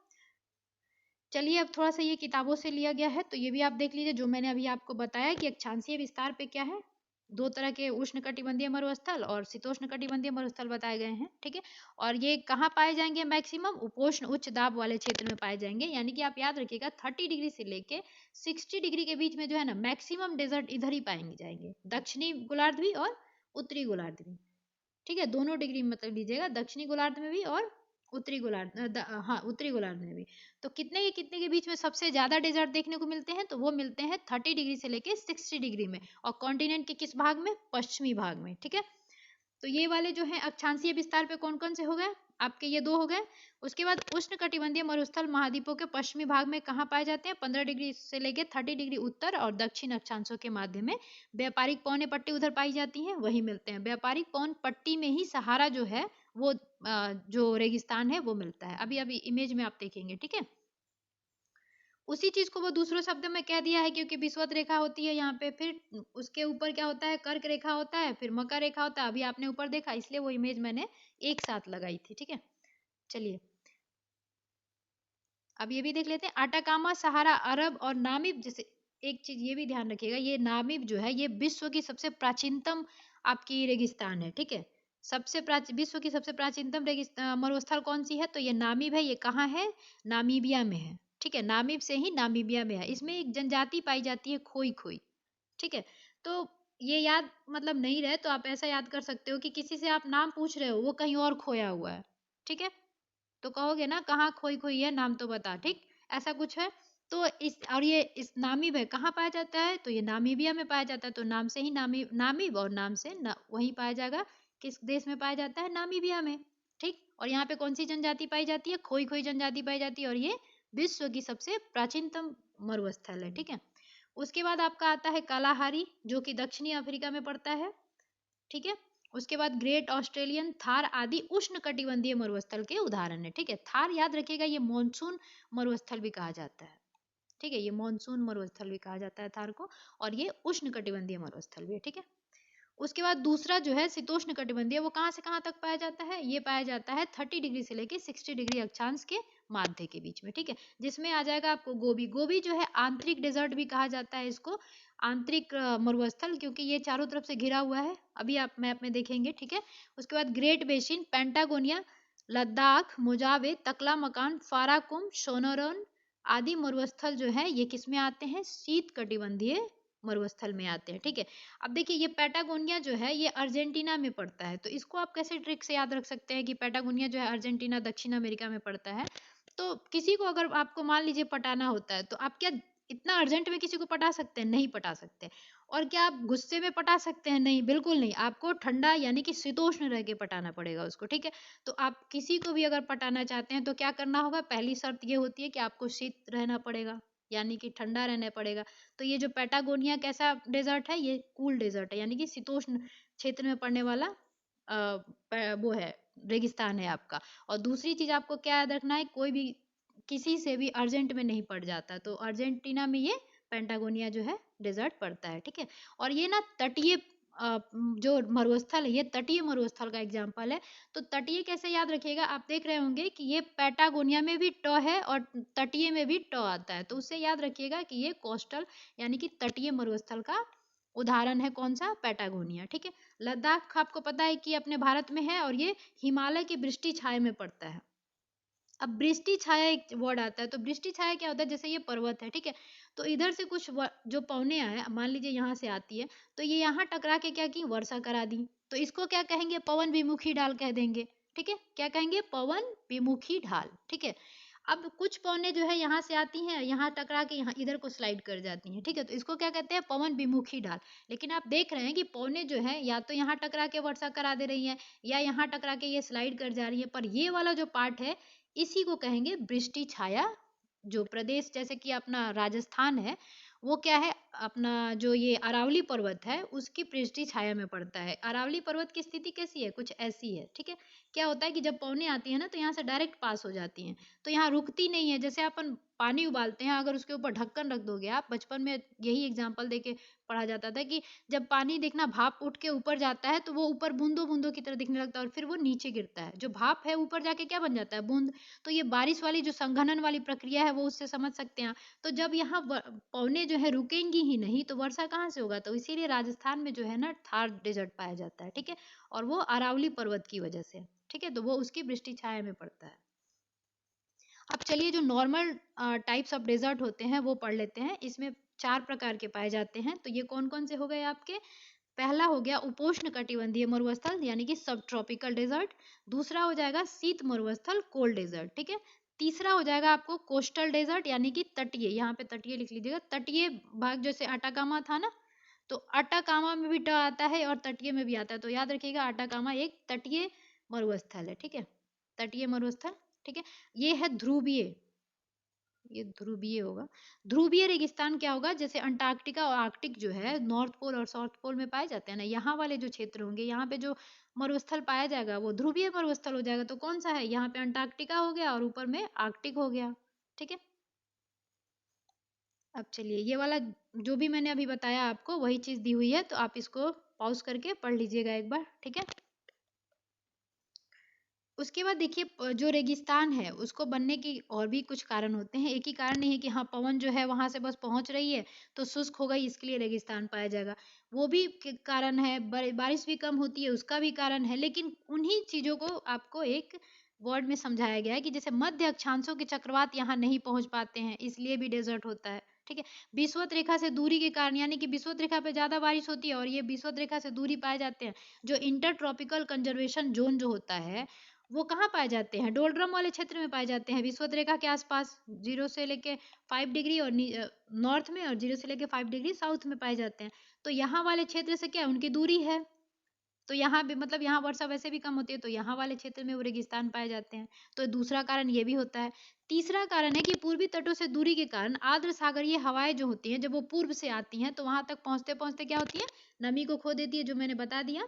चलिए अब थोड़ा सा ये किताबों से लिया गया है, तो ये भी आप देख लीजिए। जो मैंने अभी आपको बताया कि अक्षांशीय विस्तार पे क्या है, दो तरह के उष्णकटिबंधीय मरुस्थल और शीतोष्णकटिबंधीय मरुस्थल बताए गए हैं, ठीक है। और ये कहाँ पाए जाएंगे, मैक्सिमम उपोष्ण उच्च दाब वाले क्षेत्र में पाए जाएंगे। यानी कि आप याद रखिएगा 30 डिग्री से लेके 60 डिग्री के बीच में जो है ना मैक्सिमम डेजर्ट इधर ही पाएंगे जाएंगे, दक्षिणी गोलार्ध भी और उत्तरी गोलार्ध भी, ठीक है। दोनों डिग्री मतलब लीजिएगा, दक्षिणी गोलार्ध में भी और उत्तरी गोलार्ध हाँ उत्तरी गोलार्ध में भी। तो कितने के बीच में सबसे ज्यादा डेजर्ट देखने को मिलते हैं, तो वो मिलते हैं 30 डिग्री से लेके 60 डिग्री में, और कॉन्टिनेंट के किस भाग में, पश्चिमी भाग में, ठीक है। तो ये वाले जो है अक्षांशीय विस्तार पे कौन कौन से हो गए आपके, ये दो हो गए। उसके बाद उष्णकटिबंधीय मरुस्थल महाद्वीपों के पश्चिमी भाग में कहाँ पाए जाते हैं, 15 डिग्री से लेके 30 डिग्री उत्तर और दक्षिण अक्षांशों के माध्यम में। व्यापारिक पौने पट्टी उधर पाई जाती है, वही मिलते हैं। व्यापारिक पौन पट्टी में ही सहारा जो है वो जो रेगिस्तान है वो मिलता है। अभी अभी इमेज में आप देखेंगे, ठीक है। उसी चीज को वो दूसरों शब्द में कह दिया है, क्योंकि विषुवत रेखा होती है यहाँ पे, फिर उसके ऊपर क्या होता है, कर्क रेखा होता है, फिर मकर रेखा होता है। अभी आपने ऊपर देखा, इसलिए वो इमेज मैंने एक साथ लगाई थी, ठीक है। चलिए अब ये भी देख लेते हैं, आटाकामा, सहारा, अरब और नामिब। जैसे एक चीज ये भी ध्यान रखिएगा, ये नामिब जो है ये विश्व की सबसे प्राचीनतम आपकी रेगिस्तान है, ठीक है। विश्व की सबसे प्राचीनतम रेगिस्तान मरुस्थल कौन सी है, तो ये नामिब है। ये कहाँ है, नामीबिया में है, ठीक है। नामिब से ही नामीबिया में है। इसमें एक जनजाति पाई जाती है खोई खोई, ठीक है। तो ये याद मतलब नहीं रहे तो आप ऐसा याद कर सकते हो कि किसी से आप नाम पूछ रहे हो, वो कहीं और खोया हुआ है, ठीक है। तो कहोगे ना कहाँ खोई खोई है, नाम तो बता, ठीक, ऐसा कुछ है। तो इस और ये इस नामीब है कहाँ पाया जाता है, तो ये नामीबिया में पाया जाता है। तो नाम से ही नामीब और नाम से वहीं पाया जाएगा। किस देश में पाया जाता है, नामीबिया में, ठीक। और यहाँ पे कौन सी जनजाति पाई जाती है, खोई खोई जनजाति पाई जाती है, और ये विश्व की सबसे प्राचीनतम मरुस्थल है, ठीक है। उसके बाद आपका आता है कालाहारी, जो कि दक्षिणी अफ्रीका में पड़ता है, ठीक है। उसके बाद ग्रेट ऑस्ट्रेलियन, थार आदि उष्ण कटिबंधीय मरुस्थल के उदाहरण है, ठीक है। थार याद रखिएगा, ये मॉनसून मरुस्थल भी कहा जाता है, ठीक है। ये मॉनसून मरुस्थल भी कहा जाता है थार को, और ये उष्ण कटिबंधीय मरुस्थल भी है, ठीक है। उसके बाद दूसरा जो है शीतोष्ण कटिबंधीय, वो कहाँ से कहाँ तक पाया जाता है, ये पाया जाता है 30 डिग्री से लेके 60 डिग्री अक्षांश के माध्य के बीच में, ठीक है। जिसमें आ जाएगा आपको गोबी। गोबी जो है आंतरिक डेजर्ट भी कहा जाता है इसको, आंतरिक मरुस्थल, क्योंकि ये चारों तरफ से घिरा हुआ है। अभी आप मैप में देखेंगे, ठीक है। उसके बाद ग्रेट बेसिन, पेंटागोनिया, लद्दाख, मोजावे, तकला मकान, फाराकुम, सोनोरन आदि मरुस्थल जो है ये किस में आते हैं, शीत कटिबंधीय मरुस्थल में आते हैं, ठीक है। अब देखिए ये पैटागोनिया जो है ये अर्जेंटीना में पड़ता है। तो इसको आप कैसे ट्रिक से याद रख सकते हैं कि पैटागोनिया जो है अर्जेंटीना दक्षिण अमेरिका में पड़ता है। तो किसी को अगर आपको मान लीजिए पटाना होता है, तो आप क्या इतना अर्जेंट में किसी को पटा सकते हैं, नहीं पटा सकते। और क्या आप गुस्से में पटा सकते हैं, नहीं, बिल्कुल नहीं। आपको ठंडा यानी कि शीतोष्ण रह के पटाना पड़ेगा उसको, ठीक है। तो आप किसी को भी अगर पटाना चाहते हैं तो क्या करना होगा, पहली शर्त ये होती है कि आपको शीत रहना पड़ेगा, यानी कि ठंडा रहना पड़ेगा। तो ये जो पैटागोनिया कैसा डेजर्ट है, ये कूल डेजर्ट है, यानी कि शीतोष्ण क्षेत्र में पड़ने वाला वो है, रेगिस्तान है आपका। और दूसरी चीज आपको क्या याद रखना है, कोई भी किसी से भी अर्जेंट में नहीं पड़ जाता। तो अर्जेंटीना में ये पेंटागोनिया जो है डेजर्ट पड़ता है, ठीक है। और ये ना तटीय जो मरुस्थल है, ये तटीय मरुस्थल का एग्जाम्पल है। तो तटीय कैसे याद रखिएगा, आप देख रहे होंगे कि ये पैटागोनिया में भी ट है और तटीय में भी ट आता है। तो उससे याद रखिएगा कि ये कोस्टल यानी कि तटीय मरुस्थल का उदाहरण है, कौन सा, पैटागोनिया, ठीक है। लद्दाख आपको पता है कि अपने भारत में है, और ये हिमालय की वृष्टि छाया में पड़ता है। अब वृष्टि छाया एक वर्ड आता है, तो वृष्टि छाया क्या होता है, जैसे ये पर्वत है, ठीक है, तो इधर से कुछ जो पवने आए, मान लीजिए यहाँ से आती है, तो ये यहाँ टकरा के क्या की, वर्षा करा दी, तो इसको क्या कहेंगे, पवन विमुखी ढाल कह देंगे। ठीक है, क्या कहेंगे, पवन विमुखी ढाल। ठीक है, अब कुछ पवने जो है यहाँ से आती हैं, यहाँ टकरा के यहाँ इधर को स्लाइड कर जाती हैं। ठीक है, तो इसको क्या कहते हैं, पवन विमुखी ढाल। लेकिन आप देख रहे हैं कि पवने जो है या तो यहाँ टकरा के वर्षा करा दे रही हैं, या यहाँ टकरा के ये स्लाइड कर जा रही है, पर ये वाला जो पार्ट है इसी को कहेंगे वृष्टि छाया। जो प्रदेश जैसे कि अपना राजस्थान है, वो क्या है, अपना जो ये अरावली पर्वत है उसकी पृष्ठीय छाया में पड़ता है। अरावली पर्वत की स्थिति कैसी है, कुछ ऐसी है। ठीक है, क्या होता है कि जब पवने आती है ना, तो यहाँ से डायरेक्ट पास हो जाती हैं, तो यहाँ रुकती नहीं है। जैसे अपन पानी उबालते हैं, अगर उसके ऊपर ढक्कन रख दोगे, आप बचपन में यही एग्जाम्पल देके पढ़ा जाता था कि जब पानी देखना भाप उठ के ऊपर जाता है, तो वो ऊपर बूंदों बूंदों की तरह दिखने लगता है, और फिर वो नीचे गिरता है, जो भाप है ऊपर जाके क्या बन जाता है, बूंद। तो ये बारिश वाली जो संघनन वाली प्रक्रिया है, वो उससे समझ सकते हैं। तो जब यहाँ पवने जो है रुकेंगी ही नहीं, तो वर्षा कहाँ से होगा, तो इसीलिए राजस्थान में जो है ना थार डेजर्ट पाया जाता है। ठीक है, और वो अरावली पर्वत की वजह से। ठीक है, तो वो उसकी वृष्टि छाया में पड़ता है। अब चलिए, जो नॉर्मल टाइप्स ऑफ डेजर्ट होते हैं वो पढ़ लेते हैं। इसमें 4 प्रकार के पाए जाते हैं, तो ये कौन कौन से हो गए आपके। पहला हो गया उपोष्ण कटिबंधीय मरुस्थल, यानी कि सब ट्रॉपिकल डेजर्ट। दूसरा हो जाएगा शीत मरुस्थल, कोल्ड डेजर्ट। ठीक है, तीसरा हो जाएगा आपको कोस्टल डेजर्ट, यानी कि तटीय, यहाँ पे तटीय लिख लीजिएगा, तटीय भाग, जैसे अटाकामा था ना, तो अटाकामा में भी ट आता है और तटीय में भी आता है, तो याद रखिएगा अटाकामा एक तटीय मरुस्थल है। ठीक है, तटीय मरुस्थल। ठीक है, ये है ध्रुवीय, ये ध्रुवीय होगा। ध्रुवीय रेगिस्तान क्या होगा, जैसे अंटार्कटिका और आर्कटिक जो है नॉर्थ पोल और साउथ पोल में पाए जाते हैं ना, यहाँ वाले जो क्षेत्र होंगे, यहाँ पे जो मरुस्थल पाया जाएगा वो ध्रुवीय मरुस्थल हो जाएगा। तो कौन सा है, यहाँ पे अंटार्कटिका हो गया और ऊपर में आर्कटिक हो गया। ठीक है, अब चलिए, ये वाला जो भी मैंने अभी बताया आपको वही चीज दी हुई है, तो आप इसको पॉज करके पढ़ लीजिएगा एक बार। ठीक है, उसके बाद देखिए, जो रेगिस्तान है उसको बनने की और भी कुछ कारण होते हैं। एक ही कारण नहीं है कि हाँ पवन जो है वहां से बस पहुंच रही है तो शुष्क हो गई, इसके लिए रेगिस्तान पाया जाएगा। वो भी कारण है, बारिश भी कम होती है उसका भी कारण है। लेकिन उन्हीं चीजों को आपको एक वर्ड में समझाया गया है कि जैसे मध्य अक्षांशों के चक्रवात यहाँ नहीं पहुंच पाते हैं, इसलिए भी डेजर्ट होता है। ठीक है, विषुवत रेखा से दूरी के कारण, यानी कि विषुवत रेखा पे ज्यादा बारिश होती है और ये विषुवत रेखा से दूरी पाए जाते हैं। जो इंटर ट्रॉपिकल कंजर्वेशन जोन जो होता है, वो कहाँ पाए जाते हैं, डोलड्रम वाले क्षेत्र में पाए जाते हैं, विषुवत रेखा के आसपास, 0 से लेके 5 डिग्री और नॉर्थ में, और 0 से लेके 5 डिग्री साउथ में पाए जाते हैं। तो यहाँ वाले क्षेत्र से क्या उनकी दूरी है, तो यहाँ भी मतलब यहाँ वर्षा वैसे भी कम होती है, तो यहाँ वाले क्षेत्र में वो रेगिस्तान पाए जाते हैं। तो दूसरा कारण ये भी होता है। तीसरा कारण है कि पूर्वी तटों से दूरी के कारण आर्द्र सागरीय हवाएं जो होती हैं, जब वो पूर्व से आती हैं तो वहां तक पहुंचते पहुंचते क्या होती है, नमी को खो देती है, जो मैंने बता दिया।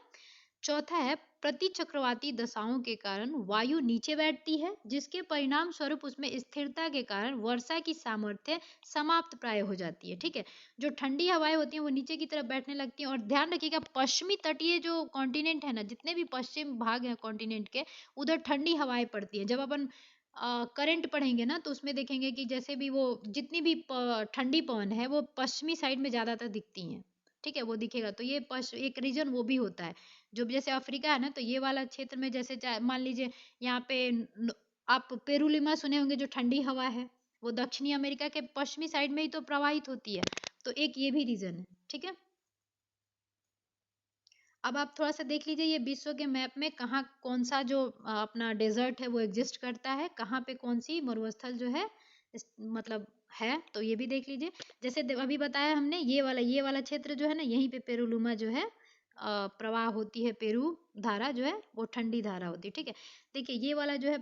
चौथा है प्रति चक्रवाती दशाओं के कारण वायु नीचे बैठती है, जिसके परिणाम स्वरूप उसमें स्थिरता के कारण वर्षा की सामर्थ्य समाप्त प्राय हो जाती है। ठीक है, जो ठंडी हवाएं होती हैं वो नीचे की तरफ बैठने लगती हैं। और ध्यान रखिएगा, पश्चिमी तटीय जो कॉन्टिनेंट है ना, जितने भी पश्चिम भाग हैं कॉन्टिनेंट के, उधर ठंडी हवाएं पड़ती हैं। जब अपन करंट पढ़ेंगे ना, तो उसमें देखेंगे कि जैसे भी वो जितनी भी ठंडी पवन है वो पश्चिमी साइड में ज्यादातर दिखती हैं। ठीक है, वो दिखेगा, तो ये एक रीजन वो भी होता है। जो जैसे अफ्रीका है ना, तो ये वाला क्षेत्र में जैसे मान लीजिए यहाँ पे आप पेरुलिमा सुने होंगे, जो ठंडी हवा है वो दक्षिणी अमेरिका के पश्चिमी साइड में ही तो प्रवाहित होती है। तो एक ये भी रीजन है। ठीक है, अब आप थोड़ा सा देख लीजिए, ये विश्व के मैप में कहाँ कौन सा जो अपना डेजर्ट है वो एग्जिस्ट करता है, कहाँ पे कौन सी मरुस्थल जो है मतलब है, तो ये भी देख लीजिए। जैसे अभी बताया हमने, ये वाला क्षेत्र जो है ना, यहीं पे पेरुलुमा जो है प्रवाह होती है, पेरू धारा जो है वो ठंडी धारा होती है। ठीक है, देखिए ये वाला जो है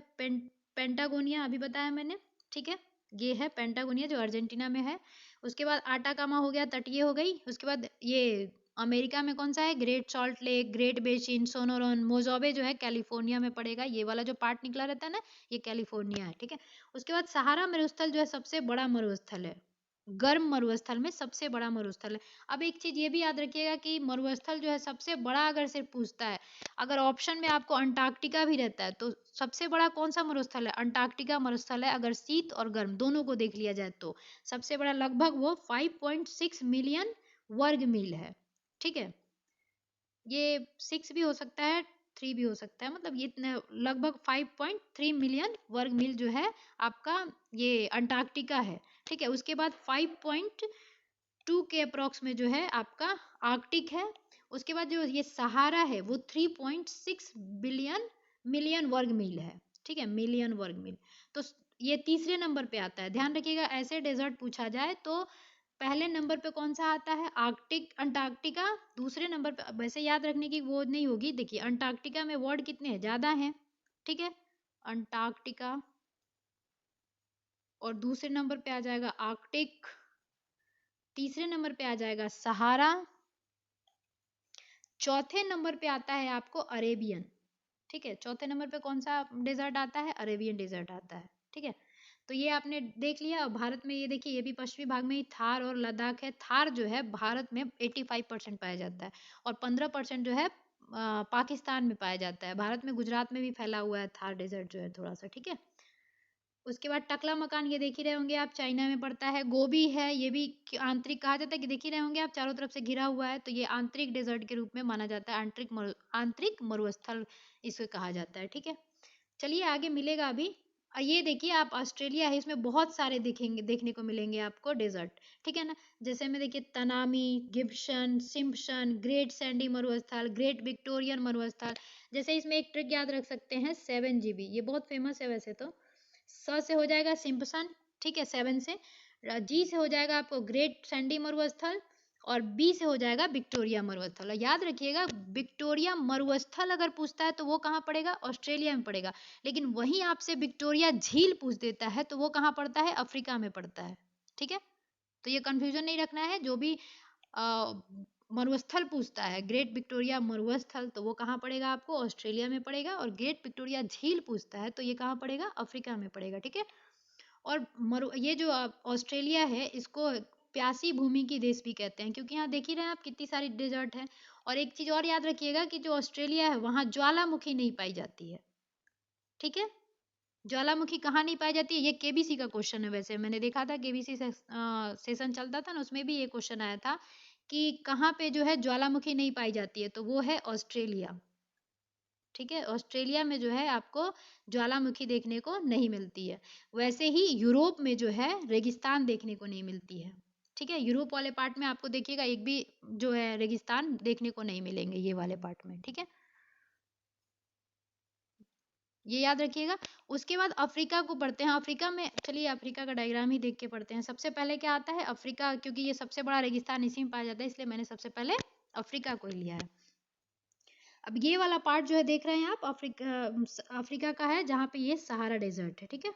पेंटागोनिया अभी बताया मैंने। ठीक है, ये है पेंटागोनिया जो अर्जेंटीना में है। उसके बाद आटाकामा हो गया, तटीय हो गई। उसके बाद ये अमेरिका में कौन सा है, Great Salt Lake, Great Basin, Sonoran, Mojave जो है कैलिफोर्निया में पड़ेगा। ये वाला जो पार्ट निकला रहता है ना, ये कैलिफोर्निया है। ठीक है, उसके बाद सहारा मरुस्थल जो है सबसे बड़ा मरुस्थल है, गर्म मरुस्थल में सबसे बड़ा मरुस्थल है। अब एक चीज ये भी याद रखिएगा कि मरुस्थल जो है सबसे बड़ा, अगर सिर्फ पूछता है, अगर ऑप्शन में आपको अंटार्कटिका भी रहता है, तो सबसे बड़ा कौन सा मरुस्थल है, अंटार्कटिका मरुस्थल है, अगर शीत और गर्म दोनों को देख लिया जाए तो। सबसे बड़ा लगभग वो 5.6 मिलियन वर्ग मील है। ठीक है, ये 6 भी हो सकता है, 3 भी हो सकता है, मतलब ये इतने लगभग 5.3 मिलियन वर्ग मील जो है आपका ये अंटार्कटिका है। ठीक है, उसके बाद 5.2 के अप्रॉक्स में जो है आपका आर्कटिक है। उसके बाद जो ये सहारा है वो 3.6 बिलियन मिलियन वर्ग मील है। ठीक है, मिलियन वर्ग मील। तो ये तीसरे नंबर पे आता है। ध्यान रखिएगा, ऐसे डेजर्ट पूछा जाए तो पहले नंबर पे कौन सा आता है, आर्कटिक अंटार्कटिका। दूसरे नंबर पे, वैसे याद रखने की वो नहीं होगी, देखिए अंटार्कटिका में वर्ड कितने हैं, ज्यादा हैं। ठीक है, अंटार्कटिका, और दूसरे नंबर पे आ जाएगा आर्कटिक, तीसरे नंबर पे आ जाएगा सहारा, चौथे नंबर पे आता है आपको अरेबियन। ठीक है, चौथे नंबर पे कौन सा डेजर्ट आता है, अरेबियन डेजर्ट आता है। ठीक है, तो ये आपने देख लिया। भारत में ये देखिए, ये भी पश्चिमी भाग में ही थार और लद्दाख है। थार जो है भारत में 85% पाया जाता है, और 15% जो है पाकिस्तान में पाया जाता है। भारत में गुजरात में भी फैला हुआ है थार डेजर्ट जो है थोड़ा सा। ठीक है, उसके बाद टकला मकान, ये देख ही रहे होंगे आप, चाइना में पड़ता है। गोबी है, ये भी आंतरिक कहा जाता है, कि देख ही रहे होंगे आप, चारों तरफ से घिरा हुआ है, तो ये आंतरिक डेजर्ट के रूप में माना जाता है। आंतरिक मरुस्थल इसे कहा जाता है। ठीक है, चलिए आगे मिलेगा अभी। ये देखिए आप, ऑस्ट्रेलिया है, इसमें बहुत सारे दिखेंगे, देखने को मिलेंगे आपको डेजर्ट। ठीक है ना, जैसे में देखिए Tanami, Gibson, Simpson, great Sandy मरुस्थल, ग्रेट विक्टोरियन मरुस्थल। जैसे इसमें एक ट्रिक याद रख सकते हैं, 7GB, ये बहुत फेमस है वैसे तो। से हो जाएगा सिम्पसन, ठीक है, 7 से। जी से हो जाएगा आपको ग्रेट सैंडी मरुस्थल, और बी से हो जाएगा विक्टोरिया मरुस्थल। याद रखिएगा, विक्टोरिया मरुस्थल अगर पूछता है तो वो कहाँ पड़ेगा, ऑस्ट्रेलिया में पड़ेगा। लेकिन वहीं आपसे विक्टोरिया झील पूछ देता है तो वो कहाँ पड़ता है, अफ्रीका में पड़ता है। ठीक है, तो ये कंफ्यूजन नहीं रखना है। जो भी मरुस्थल पूछता है, ग्रेट विक्टोरिया मरुस्थल, तो वो कहाँ पड़ेगा आपको, ऑस्ट्रेलिया में पड़ेगा। और ग्रेट विक्टोरिया झील पूछता है तो ये कहाँ पड़ेगा, अफ्रीका में पड़ेगा। ठीक है, और ये जो ऑस्ट्रेलिया है, इसको प्यासी भूमि की देश भी कहते हैं, क्योंकि यहाँ देख ही रहे हैं आप कितनी सारी डेजर्ट है। और एक चीज और याद रखिएगा कि जो ऑस्ट्रेलिया है वहाँ ज्वालामुखी नहीं पाई जाती है। ठीक है, ज्वालामुखी कहाँ नहीं पाई जाती है, ये केबीसी का क्वेश्चन है। वैसे मैंने देखा था, केबीसी सेशन चलता था ना, उसमें भी ये क्वेश्चन आया था कि कहाँ पे जो है ज्वालामुखी नहीं पाई जाती है, तो वो है ऑस्ट्रेलिया। ठीक है, ऑस्ट्रेलिया में जो है आपको ज्वालामुखी देखने को नहीं मिलती है। वैसे ही यूरोप में जो है रेगिस्तान देखने को नहीं मिलती है। ठीक है, यूरोप वाले पार्ट में आपको देखिएगा एक भी जो है रेगिस्तान देखने को नहीं मिलेंगे, ये वाले पार्ट में। ठीक है, ये याद रखिएगा। उसके बाद अफ्रीका को पढ़ते हैं। अफ्रीका में, चलिए अफ्रीका का डायग्राम ही देख के पढ़ते हैं। सबसे पहले क्या आता है, अफ्रीका, क्योंकि ये सबसे बड़ा रेगिस्तान इसी में पाया जाता है, इसलिए मैंने सबसे पहले अफ्रीका को ही लिया है। अब ये वाला पार्ट जो है देख रहे हैं आप, अफ्रीका का है, जहाँ पे ये सहारा डेजर्ट है। ठीक है,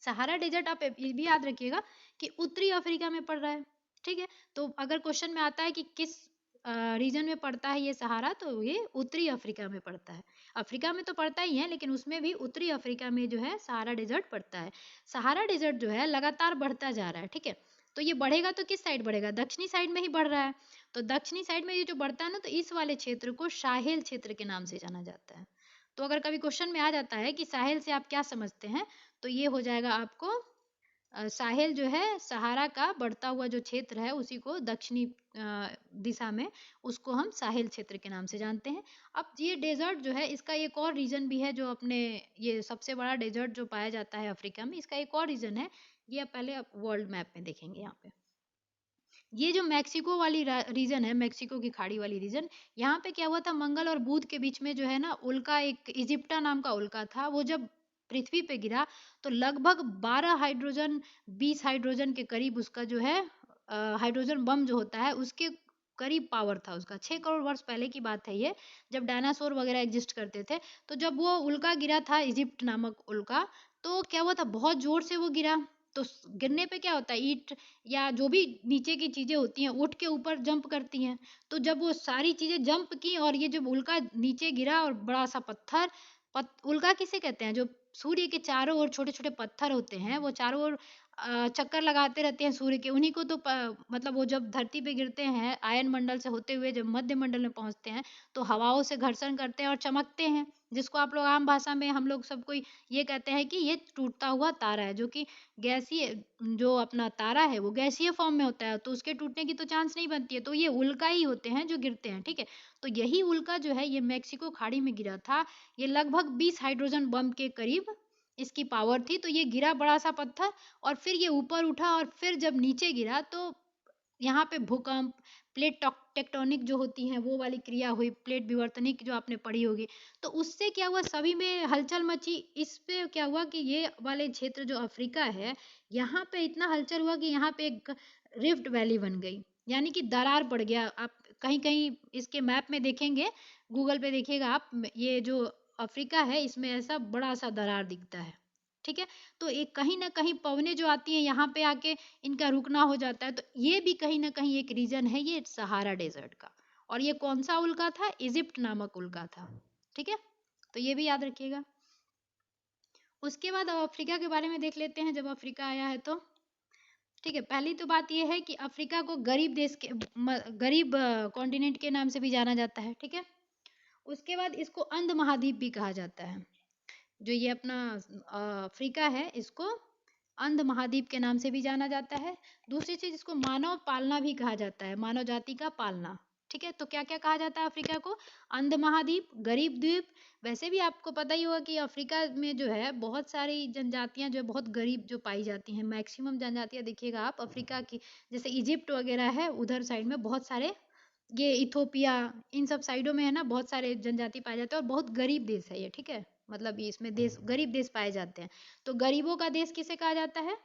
सहारा डेजर्ट आप ये भी याद रखिएगा कि उत्तरी अफ्रीका में पड़ रहा है। ठीक है, तो अगर क्वेश्चन में आता है कि किस रीजन में पड़ता है ये सहारा, तो ये उत्तरी अफ्रीका में पड़ता है। अफ्रीका में तो पड़ता ही है, लेकिन उसमें भी उत्तरी अफ्रीका में जो है सहारा डेजर्ट पड़ता है। सहारा डेजर्ट जो है लगातार बढ़ता जा रहा है। ठीक है, तो ये बढ़ेगा तो किस साइड बढ़ेगा, दक्षिणी साइड में ही बढ़ रहा है। तो दक्षिणी साइड में ये जो बढ़ता है ना, तो इस वाले क्षेत्र को साहेल क्षेत्र के नाम से जाना जाता है। तो अगर कभी क्वेश्चन में आ जाता है कि साहेल से आप क्या समझते हैं, तो ये हो जाएगा आपको साहेल जो है सहारा का बढ़ता हुआ जो क्षेत्र है, उसी को दक्षिणी दिशा में, उसको हम साहेल क्षेत्र के नाम से जानते हैं। अब ये डेजर्ट जो है, इसका एक और रीजन भी है, जो अपने ये सबसे बड़ा डेजर्ट जो पाया जाता है अफ्रीका में, इसका एक और रीजन है। ये आप पहले वर्ल्ड मैप में देखेंगे। यहाँ पे ये जो मैक्सिको वाली रीजन है, मैक्सिको की खाड़ी वाली रीजन, यहाँ पे क्या हुआ था, मंगल और बुध के बीच में जो है ना उल्का, एक इजिप्टा नाम का उल्का था, वो जब पृथ्वी पे गिरा तो लगभग 12 हाइड्रोजन, 20 हाइड्रोजन के करीब उसका जो है हाइड्रोजन बम जो होता है उसके करीब पावर था उसका। 6 करोड़ वर्ष पहले की बात है ये, जब डायनासोर वगैरह एग्जिस्ट करते थे। तो जब वो उल्का गिरा था, इजिप्ट नामक उल्का, तो क्या हुआ था, बहुत जोर से वो गिरा। तो गिरने पे क्या होता है, ईंट या जो भी नीचे की चीजें होती हैं उठ के ऊपर जंप करती हैं। तो जब वो सारी चीजें जंप की, और ये जब उल्का नीचे गिरा, और बड़ा सा पत्थर, उल्का किसे कहते हैं, जो सूर्य के चारों ओर छोटे छोटे पत्थर होते हैं, वो चारों ओर चक्कर लगाते रहते हैं सूर्य के, उन्हीं को तो मतलब वो जब धरती पे गिरते हैं आयन मंडल से होते हुए जब मध्य मंडल में पहुंचते हैं तो हवाओं से घर्षण करते हैं और चमकते हैं, जिसको आप लोग आम भाषा में हम लोग सब कोई ये कहते हैं कि ये टूटता हुआ तारा है, जो कि गैसीय, जो अपना तारा है वो गैसीय फॉर्म में होता है, तो उसके टूटने की तो चांस नहीं बनती है, तो ये उल्का ही होते हैं जो गिरते हैं, ठीक है। तो यही उल्का जो है ये मैक्सिको खाड़ी में गिरा था। ये लगभग 20 हाइड्रोजन बम के करीब इसकी पावर थी। तो ये गिरा बड़ा सा पत्थर और फिर ये ऊपर उठा और फिर जब नीचे गिरा तो यहाँ पे भूकंप, टेक्टोनिक जो होती हैं वो वाली क्रिया हुई, प्लेट विवर्तनिक जो आपने पढ़ी होगी। तो उससे क्या हुआ, सभी में हलचल मची। इस पे क्या हुआ कि ये वाले क्षेत्र जो अफ्रीका है, यहाँ पे इतना हलचल हुआ कि यहाँ पे एक रिफ्ट वैली बन गई, यानी कि दरार पड़ गया। आप कहीं कहीं इसके मैप में देखेंगे, गूगल पे देखिएगा आप, ये जो अफ्रीका है इसमें ऐसा बड़ा सा दरार दिखता है, ठीक है। तो एक कहीं ना कहीं पवनें जो आती हैं यहाँ पे आके इनका रुकना हो जाता है, तो ये भी कहीं ना कहीं एक रीजन है ये सहारा डेजर्ट का। और ये कौन सा उल्का था, इजिप्ट नामक उल्का था, ठीक है। तो ये भी याद रखिएगा। उसके बाद अब अफ्रीका के बारे में देख लेते हैं, जब अफ्रीका आया है तो ठीक है। पहली तो बात यह है कि अफ्रीका को गरीब देश के गरीब कॉन्टिनेंट के नाम से भी जाना जाता है, ठीक है। उसके बाद इसको अंध महाद्वीप भी कहा जाता है। जो ये अपना अफ्रीका है इसको अंध महाद्वीप के नाम से भी जाना जाता है। दूसरी चीज, इसको मानव पालना भी कहा जाता है, मानव जाति का पालना, ठीक है। तो क्या क्या कहा जाता है अफ्रीका को, अंध महाद्वीप, गरीब द्वीप। वैसे भी आपको पता ही होगा कि अफ्रीका में जो है बहुत सारी जनजातियां जो बहुत गरीब जो पाई जाती हैं, मैक्सिमम जनजातियां देखिएगा आप अफ्रीका की, जैसे इजिप्ट वगैरह है उधर साइड में बहुत सारे, ये इथोपिया, इन सब साइडों में है ना बहुत सारे जनजाति पाए जाते हैं और बहुत गरीब देश है ये, ठीक है। मतलब ये इसमें देश गरीब देश पाए जाते हैं। तो गरीबों का देश किसे कहा जाता है,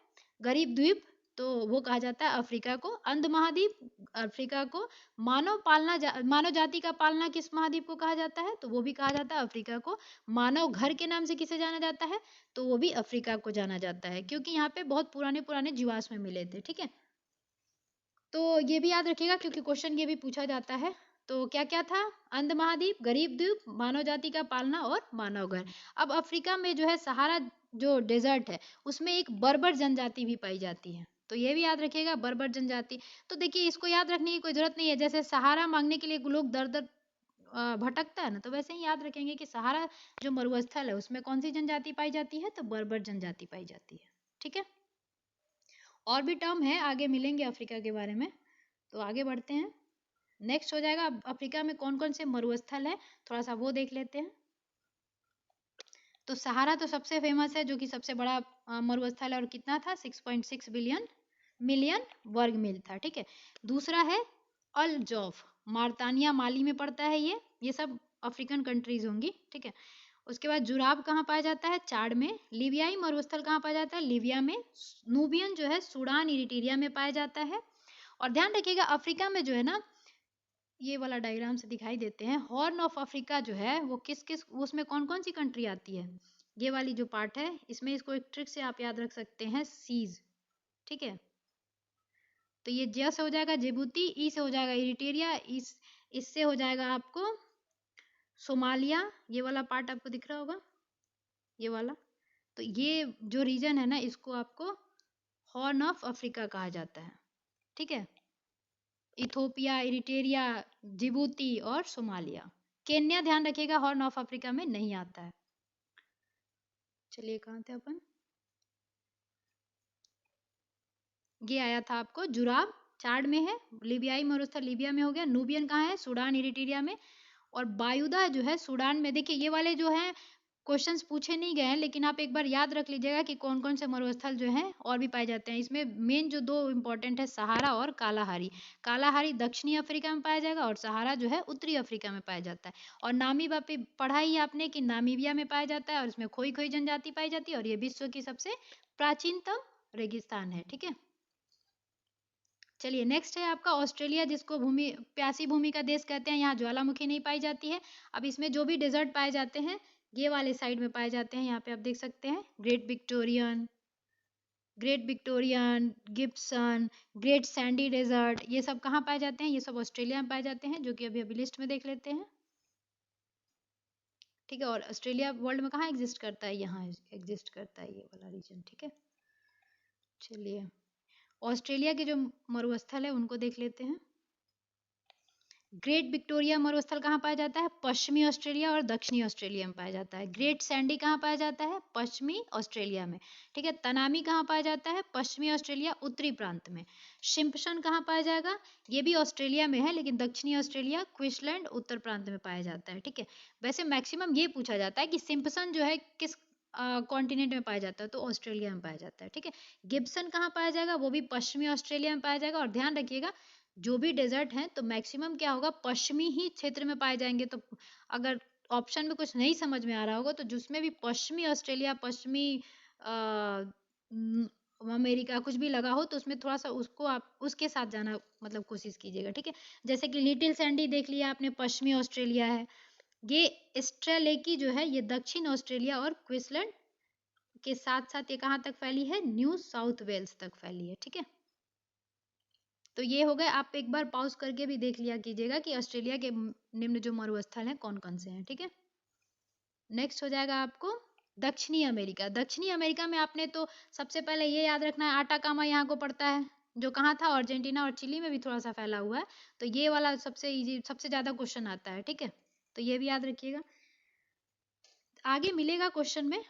गरीब द्वीप। तो वो कहा जाता है अफ्रीका को। अंध महाद्वीप अफ्रीका को। मानव जाति का पालना किस महाद्वीप को कहा जाता है, तो वो भी कहा जाता है अफ्रीका को। मानव घर के नाम से किसे जाना जाता है, तो वो भी अफ्रीका को जाना जाता है, क्योंकि यहाँ पे बहुत पुराने पुराने जीवाश्म मिले थे, ठीक है। तो ये भी याद रखिएगा क्योंकि क्वेश्चन ये भी पूछा जाता है। तो क्या क्या था, अंध महाद्वीप, गरीब द्वीप, मानव जाति का पालना और मानव घर। अब अफ्रीका में जो है सहारा जो डेजर्ट है उसमें एक बर्बर जनजाति भी पाई जाती है, तो ये भी याद रखिएगा बर्बर जनजाति। तो देखिए इसको याद रखने की कोई जरूरत नहीं है, जैसे सहारा मांगने के लिए लोग दर दर भटकता है ना, तो वैसे ही याद रखेंगे कि सहारा जो मरुस्थल है उसमें कौन सी जनजाति पाई जाती है, तो बर्बर जनजाति पाई जाती है, ठीक है। और भी टर्म है, आगे मिलेंगे अफ्रीका के बारे में। तो आगे बढ़ते हैं। नेक्स्ट हो जाएगा अफ्रीका में कौन कौन से मरुस्थल है, थोड़ा सा वो देख लेते हैं। तो सहारा तो सबसे फेमस है, जो कि सबसे बड़ा मरुस्थल है, और कितना था 6.6 मिलियन वर्ग मील था, ठीक है। दूसरा है अल जौफ, मार्तानिया माली में पड़ता है ये सब अफ्रीकन कंट्रीज होंगी, ठीक है। उसके बाद जुराब कहाँ पाया जाता है, चाड में। लीबियाई मरुस्थल कहाँ पाया जाता है, लीबिया में। नूबियन जो है सूडान इरिट्रिया में पाया जाता है। और ध्यान रखिएगा अफ्रीका में जो है ना, ये वाला डायग्राम से दिखाई देते हैं, हॉर्न ऑफ अफ्रीका जो है वो किस किस, उसमें कौन कौन सी कंट्री आती है, ये वाली जो पार्ट है इसमें, इसको एक ट्रिक से आप याद रख सकते हैं, सीज, ठीक है। तो ये जे से हो जाएगा जिबूती, ई से हो जाएगा इरिट्रिया, इससे हो जाएगा आपको सोमालिया, ये वाला पार्ट आपको दिख रहा होगा, ये वाला। तो ये जो रीजन है ना इसको आपको हॉर्न ऑफ अफ्रीका कहा जाता है, ठीक है। इथोपिया, इरिट्रिया, जिबूती और सोमालिया। केन्या ध्यान रखिएगा हॉर्न ऑफ अफ्रीका में नहीं आता है। चलिए कहाँ थे अपन, ये आया था आपको जुराब, चाड में है। लीबियाई मरुस्थल लीबिया में हो गया। नूबियन कहाँ है, सूडान इरिट्रिया में। और बायुदा जो है सूडान में। देखिए ये वाले जो हैं क्वेश्चंस पूछे नहीं गए हैं, लेकिन आप एक बार याद रख लीजिएगा कि कौन कौन से मरुस्थल जो हैं और भी पाए जाते हैं। इसमें मेन जो दो इंपॉर्टेंट है सहारा और कालाहारी। कालाहारी दक्षिणी अफ्रीका में पाया जाएगा और सहारा जो है उत्तरी अफ्रीका में पाया जाता है। और नामीबा पे पढ़ा ही आपने कि नामीबिया में पाया जाता है और इसमें खोई खोई जनजाति पाई जाती है, और ये विश्व की सबसे प्राचीनतम रेगिस्तान है, ठीक है। चलिए नेक्स्ट है आपका ऑस्ट्रेलिया, जिसको भूमि प्यासी भूमि का देश कहते हैं। यहाँ ज्वालामुखी नहीं पाई जाती है। अब इसमें जो भी डेजर्ट पाए जाते हैं ये वाले साइड में पाए जाते हैं। यहाँ पे आप देख सकते हैं Great Victorian, Gibson, Great Sandy desert, ये सब कहाँ पाए जाते हैं, ये सब ऑस्ट्रेलिया में पाए जाते हैं, जो कि अभी अभी लिस्ट में देख लेते हैं, ठीक है। और ऑस्ट्रेलिया वर्ल्ड में कहाँ एग्जिस्ट करता है, यहाँ एग्जिस्ट करता है ये वाला रीजन, ठीक है। चलिए, ऑस्ट्रेलिया के जो मरुस्थल है उनको देख लेते हैं। ग्रेट विक्टोरिया मरुस्थल कहाँ पाया जाता है? पश्चिमी ऑस्ट्रेलिया और दक्षिणी ऑस्ट्रेलिया में पाया जाता है। ग्रेट सैंडी कहाँ पाया जाता है? पश्चिमी ऑस्ट्रेलिया में। ठीक है। तनामी कहाँ पाया जाता है? पश्चिमी ऑस्ट्रेलिया उत्तरी प्रांत में। सिम्पसन कहाँ पाया जाएगा? ये भी ऑस्ट्रेलिया में है, लेकिन दक्षिणी ऑस्ट्रेलिया क्वींसलैंड उत्तर प्रांत में पाया जाता है। ठीक है। वैसे मैक्सिमम ये पूछा जाता है कि सिम्पसन जो है किस कॉन्टिनेंट में पाया जाता है, तो ऑस्ट्रेलिया में पाया जाता है। ठीक है। गिब्सन कहाँ पाया जाएगा? वो भी पश्चिमी ऑस्ट्रेलिया में पाया जाएगा। और ध्यान रखिएगा, जो भी डेजर्ट हैं तो मैक्सिमम क्या होगा, पश्चिमी ही क्षेत्र में पाए जाएंगे। तो अगर ऑप्शन में कुछ नहीं समझ में आ रहा होगा तो जिसमें भी पश्चिमी ऑस्ट्रेलिया, पश्चिमी अमेरिका कुछ भी लगा हो तो उसमें थोड़ा सा उसको आप उसके साथ जाना मतलब कोशिश कीजिएगा। ठीक है। जैसे कि लिटिल सैंडी देख लिया आपने, पश्चिमी ऑस्ट्रेलिया है। ये स्ट्रेलेकी जो है ये दक्षिण ऑस्ट्रेलिया और क्वींसलैंड के साथ साथ ये कहाँ तक फैली है? न्यू साउथ वेल्स तक फैली है। ठीक है। तो ये हो गए। आप एक बार पॉज करके भी देख लिया कीजिएगा कि ऑस्ट्रेलिया के निम्न जो मरुस्थल हैं कौन कौन से हैं। ठीक है। नेक्स्ट हो जाएगा आपको दक्षिणी अमेरिका। दक्षिणी अमेरिका में आपने तो सबसे पहले ये याद रखना है, आटाकामा यहाँ को पड़ता है, जो कहाँ था? अर्जेंटीना और चिली में भी थोड़ा सा फैला हुआ है। तो ये वाला सबसे इजी, सबसे ज्यादा क्वेश्चन आता है। ठीक है। तो ये भी याद रखिएगा, आगे मिलेगा क्वेश्चन में।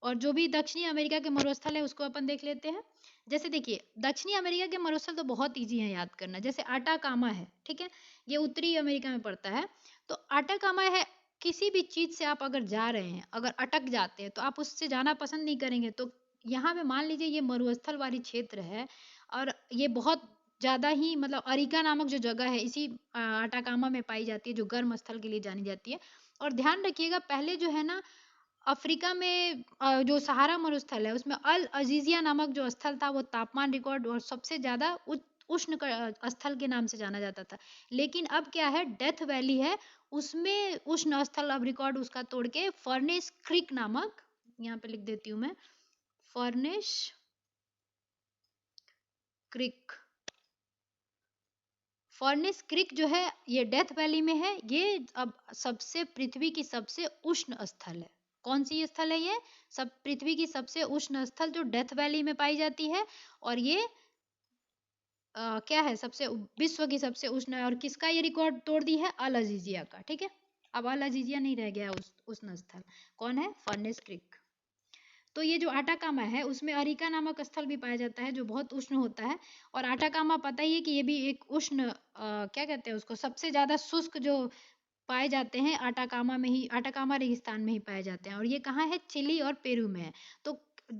और जो भी दक्षिणी अमेरिका के मरुस्थल है उसको अपन देख लेते हैं। जैसे देखिए, दक्षिणी अमेरिका के मरुस्थल तो बहुत इजी है याद करना। जैसे आटाकामा है, ठीक है, ये उत्तरी अमेरिका में पड़ता है। तो आटाकामा है, किसी भी चीज से आप अगर जा रहे हैं, अगर अटक जाते हैं तो आप उससे जाना पसंद नहीं करेंगे। तो यहाँ पे मान लीजिए ये मरुस्थल वाली क्षेत्र है और ये बहुत ज्यादा ही मतलब अरिका नामक जो जगह है इसी आटाकामा में पाई जाती है, जो गर्म स्थल के लिए जानी जाती है। और ध्यान रखिएगा, पहले जो है ना अफ्रीका में जो सहारा मरुस्थल है उसमें अल अजीजिया नामक जो स्थल था वो तापमान रिकॉर्ड और सबसे ज्यादा उष्ण स्थल के नाम से जाना जाता था। लेकिन अब क्या है, डेथ वैली है, उसमें उष्ण स्थल अब रिकॉर्ड उसका तोड़ के फर्नेस क्रीक नामक, यहाँ पे लिख देती हूँ मैं, फर्नेस क्रीक। फर्नेस क्रीक जो है ये डेथ वैली में है। ये अब सबसे पृथ्वी की सबसे उष्ण स्थल है। कौन सी स्थल है ये? सब पृथ्वी की सबसे उष्ण स्थल जो डेथ वैली में पाई जाती है। और ये क्या है, सबसे विश्व की सबसे उष्ण है। और किसका ये रिकॉर्ड तोड़ दी है? अल अजीजिया का। ठीक है। अब अल अजीजिया नहीं रह गया उष्ण स्थल। कौन है? Furnace creek. तो ये जो आटाकामा है उसमें अरिका नामक स्थल भी पाया जाता है जो बहुत उष्ण होता है। और आटाकामा पता ही है कि ये भी एक उष्ण क्या कहते हैं उसको, सबसे ज्यादा शुष्क जो पाए जाते हैं आटाकामा में ही, आटाकामा रेगिस्तान में ही पाए जाते हैं। और ये कहाँ है? चिली और पेरू में है। तो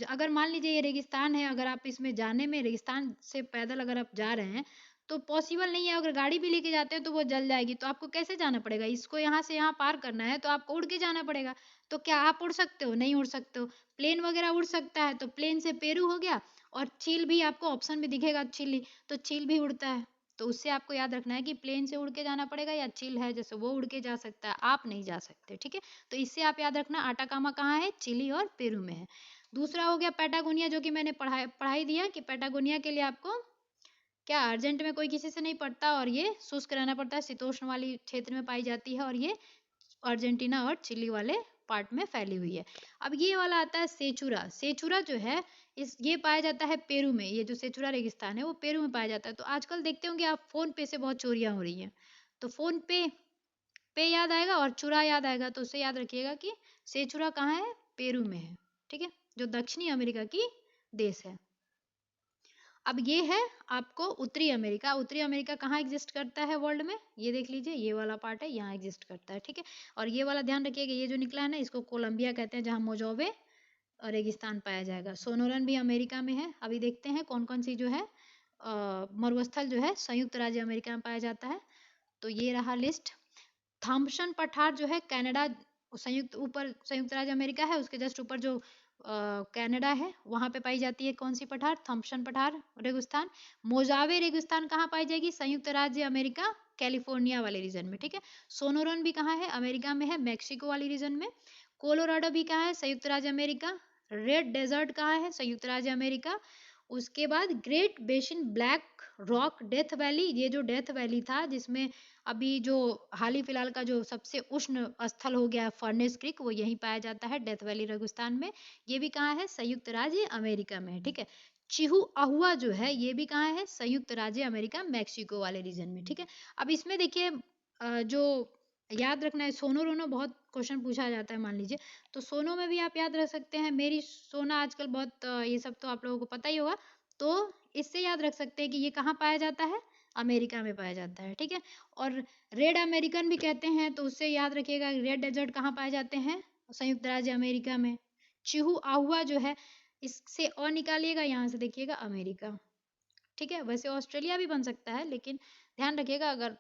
अगर मान लीजिए ये रेगिस्तान है, अगर आप इसमें जाने में रेगिस्तान से पैदल अगर आप जा रहे हैं तो पॉसिबल नहीं है। अगर गाड़ी भी लेके जाते हैं तो वो जल जाएगी। तो आपको कैसे जाना पड़ेगा? इसको यहाँ से यहाँ पार करना है तो आपको उड़ के जाना पड़ेगा। तो क्या आप उड़ सकते हो? नहीं उड़ सकते हो। प्लेन वगैरह उड़ सकता है तो प्लेन से पेरू हो गया। और चील भी आपको ऑप्शन में दिखेगा, चिली, तो चील भी उड़ता है। तो उससे आपको याद रखना है कि प्लेन से उड़ के जाना पड़ेगा या चील है जैसे वो उड़ के जा सकता है, आप नहीं जा सकते। ठीक है। तो इससे आप याद रखना आटाकामा कहाँ है? चिली और पेरू में है। दूसरा हो गया पैटागोनिया, जो कि मैंने पढ़ाई दिया कि पैटागोनिया के लिए आपको क्या अर्जेंट में कोई किसी से नहीं पड़ता और ये शुष्क रहना पड़ता है, शीतोष्ण वाली क्षेत्र में पाई जाती है। और ये अर्जेंटीना और चिली वाले पार्ट में फैली हुई है। अब ये वाला आता है सेचुरा। सेचुरा जो है ये पाया जाता है पेरू में। ये जो सेचुरा रेगिस्तान है वो पेरू में पाया जाता है। तो आजकल देखते होंगे आप, फोन पे से बहुत चोरियां हो रही हैं। तो फोन पे याद आएगा और चुरा याद आएगा। तो उससे याद रखिएगा कि सेचुरा कहाँ है? पेरू में है। ठीक है। जो दक्षिणी अमेरिका की देश है। अब ये है आपको उत्तरी अमेरिका। उत्तरी अमेरिका कहाँ एग्जिस्ट करता है वर्ल्ड में? ये देख लीजिए, ये वाला पार्ट है, यहाँ एग्जिस्ट करता है। ठीक है। और ये वाला ध्यान रखिएगा, ये जो निकला है ना इसको कोलंबिया कहते हैं, जहाँ मोजोवे रेगिस्तान पाया जाएगा। सोनोरन भी अमेरिका में है। अभी देखते हैं कौन कौन सी जो है मरुस्थल जो है संयुक्त राज्य अमेरिका में पाया जाता है। तो ये रहा लिस्ट। थॉम्पसन पठार जो है कनाडा, संयुक्त राज्य अमेरिका है, उसके जस्ट ऊपर जो कनाडा है वहां पे पाई जाती है कौन सी पठार? थॉम्पसन पठार रेगिस्तान। मोजावे रेगिस्तान कहाँ पाई जाएगी? संयुक्त राज्य अमेरिका कैलिफोर्निया वाले रीजन में। ठीक है। सोनोरन भी कहाँ है? अमेरिका में है, मैक्सिको वाली रीजन में। कोलोराडो भी कहाँ है? संयुक्त राज्य अमेरिका। रेड डेजर्ट कहाँ है? संयुक्त राज्य अमेरिका। उसके बाद great basin black rock death valley, ये जो डेथ वैली था जिसमें अभी जो हाल ही फिलहाल का जो सबसे उष्ण स्थल हो गया फर्नेस क्रीक, वो यहीं पाया जाता है डेथ वैली रेगिस्तान में। ये भी कहाँ है? संयुक्त राज्य अमेरिका में है। ठीक है। चिहुआहुआ जो है ये भी कहाँ है, संयुक्त राज्य अमेरिका मैक्सिको वाले रीजन में, ठीक है। अब इसमें देखिए जो याद रखना है, सोनो रोनो बहुत क्वेश्चन पूछा जाता है मान लीजिए, तो सोनो में भी आप याद रख सकते हैं, मेरी सोना आजकल बहुत ये सब तो आप लोगों को पता ही होगा, तो इससे याद रख सकते हैं कि ये कहाँ पाया जाता है, अमेरिका में पाया जाता है, ठीक है। और रेड अमेरिकन भी कहते हैं, तो उससे याद रखिएगा रेड डेजर्ट कहाँ पाए जाते हैं, संयुक्त राज्य अमेरिका में। चिहुआहुआ जो है इससे और निकालिएगा, यहाँ से देखिएगा अमेरिका, ठीक है। वैसे ऑस्ट्रेलिया भी बन सकता है, लेकिन ध्यान रखिएगा अगर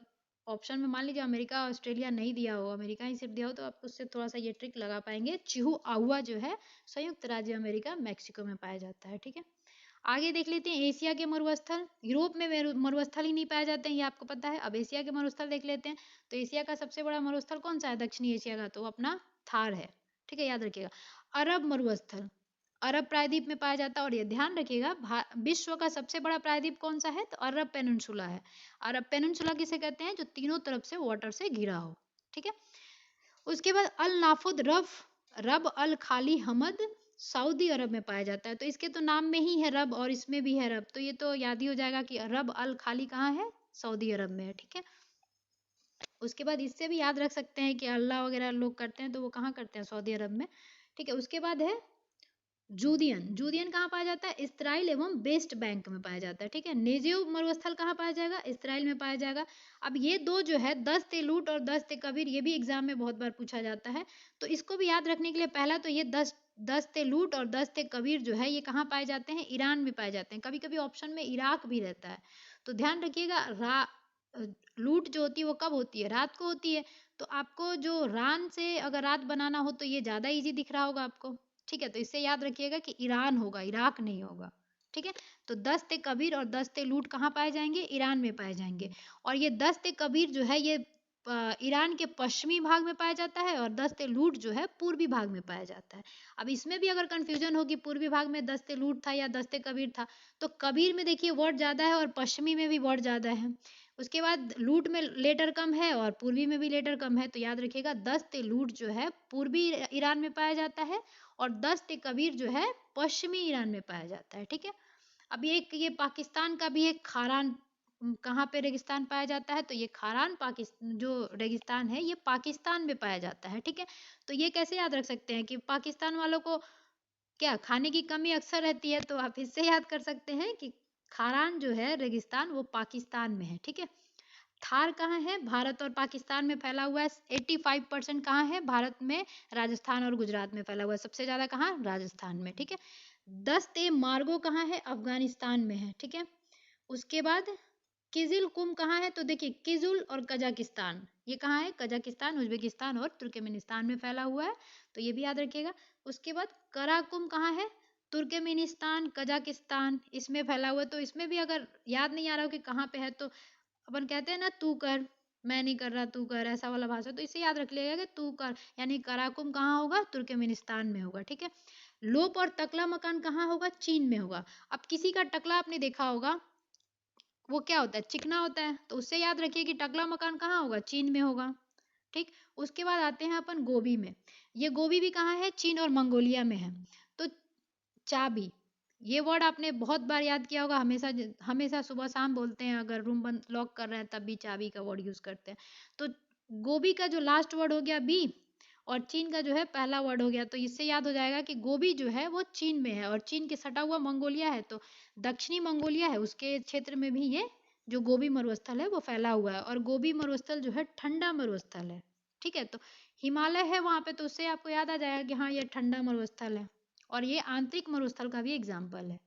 ऑप्शन में मान लीजिए अमेरिका ऑस्ट्रेलिया नहीं दिया हो, अमेरिका ही सिर्फ दिया हो, तो आप उससे थोड़ा सा ये ट्रिक लगा पाएंगे। चिहुआहुआ जो है संयुक्त राज्य अमेरिका मैक्सिको में पाया जाता है, ठीक है। आगे देख लेते हैं एशिया के मरुस्थल। यूरोप में मरुस्थल ही नहीं पाए जाते हैं, ये आपको पता है। अब एशिया के मरुस्थल देख लेते हैं, तो एशिया का सबसे बड़ा मरुस्थल कौन सा है दक्षिणी एशिया का, तो अपना थार है, ठीक है, याद रखिएगा। अरब मरुस्थल अरब प्रायद्वीप में पाया जाता है, और ये ध्यान रखिएगा विश्व का सबसे बड़ा प्रायद्वीप कौन सा है, तो अरब पेनिनसुला है। अरब पेनिनसुला किसे कहते हैं, जो तीनों तरफ से वाटर से घिरा हो, ठीक है। उसके बाद अल नाफुद रब अल खाली हमद सऊदी अरब में पाया जाता है, तो इसके तो नाम में ही है रब और इसमें भी है रब, तो ये तो याद ही हो जाएगा कि रब अल खाली कहाँ है, सऊदी अरब में है, ठीक है। उसके बाद इससे भी याद रख सकते हैं कि अल्लाह वगैरह लोग करते हैं, तो वो कहाँ करते हैं, सऊदी अरब में, ठीक है। उसके बाद है जूदियन कहाँ पाया जाता है, इसराइल एवं वेस्ट बैंक में पाया जाता है, ठीक है। नेजेव मरुस्थल कहाँ पाया जाएगा, इसराइल में पाया जाएगा। अब ये दो जो है दस्त ए लूट और दस्त ए कबीर, ये भी एग्जाम में बहुत बार पूछा जाता है, तो इसको भी याद रखने के लिए पहला तो ये दस्त ए लूट और दस्त ए कबीर जो है ये कहाँ पाए जाते हैं, ईरान में पाए जाते हैं। कभी कभी ऑप्शन में इराक भी रहता है, तो ध्यान रखिएगा लूट जो होती है वो कब होती है, रात को होती है, तो आपको जो रान से अगर रात बनाना हो तो ये ज्यादा इजी दिख रहा होगा आपको, ठीक है। तो इससे याद रखिएगा कि ईरान होगा, इराक नहीं होगा, ठीक है। तो दस्त कबीर और दस्त लूट कहाँ पाए जाएंगे, ईरान में पाए जाएंगे। और ये दस्त कबीर जो है ये ईरान के पश्चिमी भाग में पाया जाता है, और दस्त लूट जो है पूर्वी भाग में पाया जाता है। अब इसमें भी अगर कंफ्यूजन हो कि पूर्वी भाग में दस्त लूट था या दस्त कबीर था, तो कबीर में देखिए वर्ड ज्यादा है और पश्चिमी में भी वर्ड ज्यादा है। उसके बाद लूट में लेटर कम है और पूर्वी में भी लेटर कम है, तो याद रखिएगा दस्त लूट जो है पूर्वी ईरान में पाया जाता है, और दस्त कबीर जो है पश्चिमी ईरान में पाया जाता है, ठीक है। अब ये पाकिस्तान का भी एक खारान कहाँ पे रेगिस्तान पाया जाता है, तो ये खारान पाकिस्तान जो रेगिस्तान है ये पाकिस्तान में पाया जाता है, ठीक है। तो ये कैसे याद रख सकते हैं कि पाकिस्तान वालों को क्या खाने की कमी अक्सर रहती है, तो आप इससे याद कर सकते हैं कि खारान जो है रेगिस्तान वो पाकिस्तान में है, ठीक है। थार कहाँ है, भारत और पाकिस्तान में फैला हुआ है। 85% कहाँ है, भारत में, राजस्थान और गुजरात में फैला हुआ है। सबसे ज्यादा कहाँ, राजस्थान में, ठीक है। दस्त ए मार्गो कहाँ है, अफगानिस्तान में है, ठीक है। उसके बाद किजिल कुम कहाँ है, तो देखिए किजुल और कजाकिस्तान, ये कहाँ है, कजाकिस्तान, उज्बेकिस्तान और तुर्कमेनिस्तान में फैला हुआ है, तो ये भी याद रखिएगा। उसके बाद कराकुम कहाँ है, तुर्कमेनिस्तान, कजाकिस्तान, इसमें फैला हुआ है। तो इसमें भी अगर याद नहीं आ रहा हो कि कहाँ पे है, तो अपन कहते हैं ना तू कर, मैं नहीं कर रहा तू कर, ऐसा वाला भाषा, तो इसे याद रख लिएगा कि तू कर, यानी कराकुम कहाँ होगा, तुर्कमेनिस्तान में होगा, ठीक है। लोप और टकला मकान कहाँ होगा, चीन में होगा। अब किसी का टकला आपने देखा होगा, वो क्या होता है, चिकना होता है, तो उससे याद रखिए कि टकला मकान कहाँ होगा, चीन में होगा, ठीक। उसके बाद आते हैं अपन गोभी में। ये गोभी भी कहाँ है, चीन और मंगोलिया में है। तो चाबी, ये वर्ड आपने बहुत बार याद किया होगा, हमेशा हमेशा सुबह शाम बोलते हैं, अगर रूम बंद लॉक कर रहे हैं तब भी चाबी का वर्ड यूज करते हैं। तो गोभी का जो लास्ट वर्ड हो गया बी, और चीन का जो है पहला वर्ड हो गया, तो इससे याद हो जाएगा कि गोभी जो है वो चीन में है, और चीन के सटा हुआ मंगोलिया है, तो दक्षिणी मंगोलिया है, उसके क्षेत्र में भी ये जो गोभी मरुस्थल है वो फैला हुआ है। और गोभी मरुस्थल जो है ठंडा मरुस्थल है, ठीक है। तो हिमालय है वहां पे, तो उससे आपको याद आ जाएगा कि हाँ ये ठंडा मरुस्थल है, और ये आंतरिक मरुस्थल का भी एग्जाम्पल है।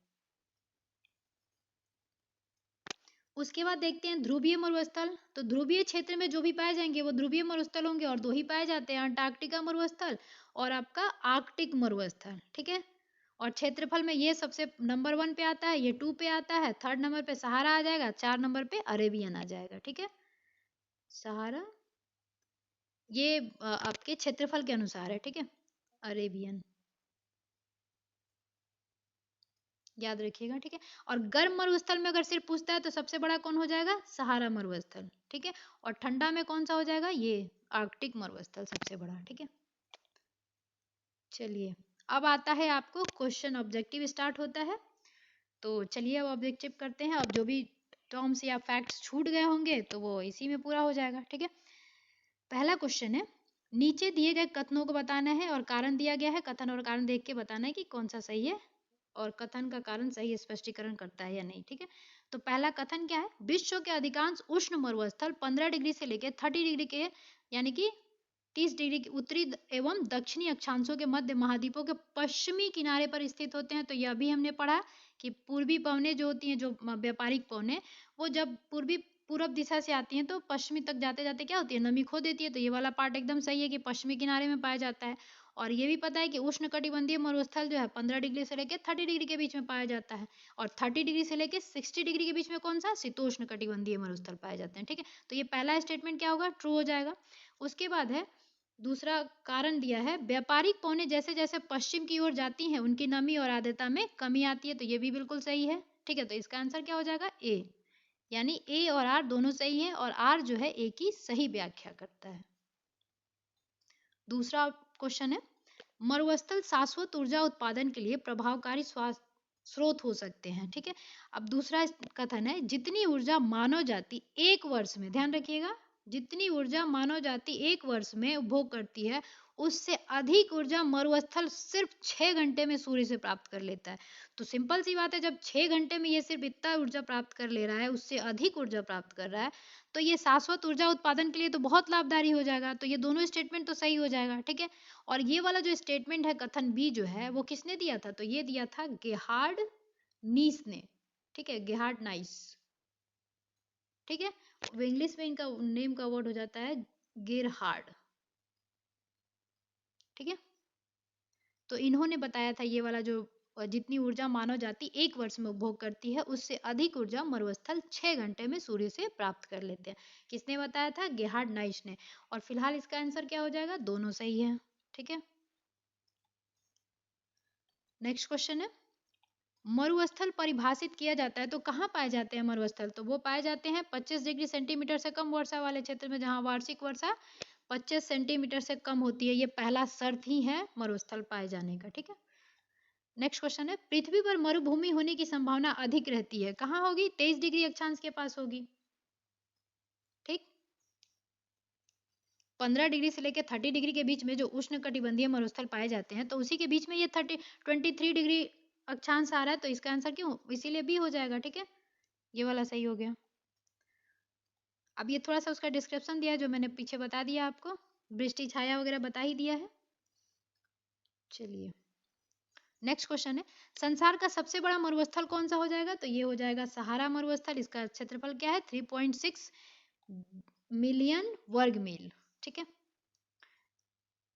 उसके बाद देखते हैं ध्रुवीय मरुस्थल। तो ध्रुवीय क्षेत्र में जो भी पाए जाएंगे वो ध्रुवीय मरुस्थल होंगे, और दो ही पाए जाते हैं, अंटार्कटिका मरुस्थल और आपका आर्कटिक मरुस्थल, ठीक है। और क्षेत्रफल में ये सबसे नंबर 1 पे आता है, ये 2 पे आता है, 3rd नंबर पे सहारा आ जाएगा, 4 नंबर पे अरेबियन आ जाएगा, ठीक है। सहारा ये आपके क्षेत्रफल के अनुसार है, ठीक है, अरेबियन याद रखिएगा, ठीक है। और गर्म मरुस्थल में अगर सिर्फ पूछता है तो सबसे बड़ा कौन हो जाएगा, सहारा मरुस्थल, ठीक है। और ठंडा में कौन सा हो जाएगा, ये आर्कटिक मरुस्थल सबसे बड़ा, ठीक है। चलिए अब आता है आपको क्वेश्चन, ऑब्जेक्टिव स्टार्ट होता है। तो चलिए अब ऑब्जेक्टिव करते हैं। अब जो भी टर्म्स या फैक्ट्स छूट गए होंगे तो वो इसी में पूरा हो जाएगा। ठीक है, पहला क्वेश्चन है, नीचे दिए गए कथनों को बताना है और कारण दिया गया है, कथन और कारण देख के बताना है कि कौन सा सही है और कथन का कारण सही स्पष्टीकरण करता है या नहीं। ठीक है, तो पहला कथन क्या है, विश्व के अधिकांश उष्ण मरुस्थल 15 डिग्री से लेकर 30 डिग्री के यानी कि 30 डिग्री के उत्तरी एवं दक्षिणी अक्षांशों के मध्य महाद्वीपों के पश्चिमी किनारे पर स्थित होते हैं। तो यह भी हमने पढ़ा कि पूर्वी पवनें जो होती हैं, जो व्यापारिक पवनें, वो जब पूर्व दिशा से आती हैं तो पश्चिमी तक जाते जाते क्या होती है, नमी खो देती है। तो ये वाला पार्ट एकदम सही है कि पश्चिमी किनारे में पाया जाता है। और ये भी पता है कि उष्ण कटिबंधीय मरुस्थल जो है 15 डिग्री से लेकर 30 डिग्री के बीच में पाया जाता है, और 30 डिग्री से लेकर 60 डिग्री के बीच में कौन सा, शीतोष्ण कटिबंधीय मरुस्थल पाए जाते हैं। ठीक है, तो ये पहला स्टेटमेंट क्या होगा, ट्रू हो जाएगा। उसके बाद है दूसरा कारण दिया है, व्यापारिक पौने जैसे जैसे पश्चिम की ओर जाती हैं उनकी नमी और आर्द्रता में कमी आती है। तो ये भी बिल्कुल सही है। ठीक है, तो इसका आंसर क्या हो जाएगा, ए, यानी ए और आर दोनों सही हैं और आर जो है ए की सही व्याख्या करता है। दूसरा क्वेश्चन है, मरुस्थल शाश्वत ऊर्जा उत्पादन के लिए प्रभावकारी स्रोत हो सकते हैं। ठीक है, अब दूसरा कथन है, जितनी ऊर्जा मानव जाति एक वर्ष में, ध्यान रखिएगा, जितनी ऊर्जा मानव जाति एक वर्ष में उपभोग करती है उससे अधिक ऊर्जा मरुस्थल सिर्फ 6 घंटे में सूर्य से प्राप्त कर लेता है। तो सिंपल सी बात है, जब 6 घंटे में ये सिर्फ इतना ऊर्जा प्राप्त कर ले रहा है, उससे अधिक ऊर्जा प्राप्त कर रहा है, तो ये शाश्वत ऊर्जा उत्पादन के लिए तो बहुत लाभकारी हो जाएगा। तो ये दोनों स्टेटमेंट तो सही हो जाएगा। ठीक है, और ये वाला जो स्टेटमेंट है कथन बी जो है वो किसने दिया था, तो ये दिया था गेहार्ड नीस ने। ठीक है, गेहार्ड नाइस। ठीक है, वो इंग्लिश में इनका नेम का वर्ड हो जाता है गेरहार्ड। ठीक है, तो इन्होंने बताया था ये वाला जो जितनी ऊर्जा मानव जाति एक वर्ष में उपभोग करती है उससे अधिक ऊर्जा मरुस्थल 6 घंटे में सूर्य से प्राप्त कर लेते हैं। किसने बताया था, गेहार्ड नाइस ने। और फिलहाल इसका आंसर क्या हो जाएगा, दोनों सही है। ठीक है, नेक्स्ट क्वेश्चन है, मरुस्थल परिभाषित किया जाता है तो कहाँ पाए जाते हैं मरुस्थल, तो वो पाए जाते हैं 25 डिग्री सेंटीमीटर से कम वर्षा वाले क्षेत्र में, जहाँ वार्षिक वर्षा 25 सेंटीमीटर से कम होती है। ये पहला शर्त ही है मरुस्थल पाए जाने का। ठीक है, नेक्स्ट क्वेश्चन है, पृथ्वी पर मरुभूमि होने की संभावना अधिक रहती है, कहाँ होगी, 23 डिग्री अक्षांश के पास होगी। ठीक, 15 डिग्री से लेकर 30 डिग्री के बीच में जो उष्ण कटिबंधीय मरुस्थल पाए जाते हैं, तो उसी के बीच में ये 23 डिग्री अक्षांश आ रहा है। तो इसका आंसर क्यों, इसीलिए बी हो जाएगा। ठीक है, ये वाला सही हो गया। अब ये थोड़ा सा उसका डिस्क्रिप्शन दिया है जो मैंने पीछे बता दिया आपको, वृष्टि छाया वगैरह बता ही दिया है। चलिए नेक्स्ट क्वेश्चन है, संसार का सबसे बड़ा मरुस्थल कौन सा हो जाएगा, तो ये हो जाएगा सहारा मरुस्थल। इसका क्षेत्रफल क्या है, 3.6 मिलियन वर्ग मील। ठीक है,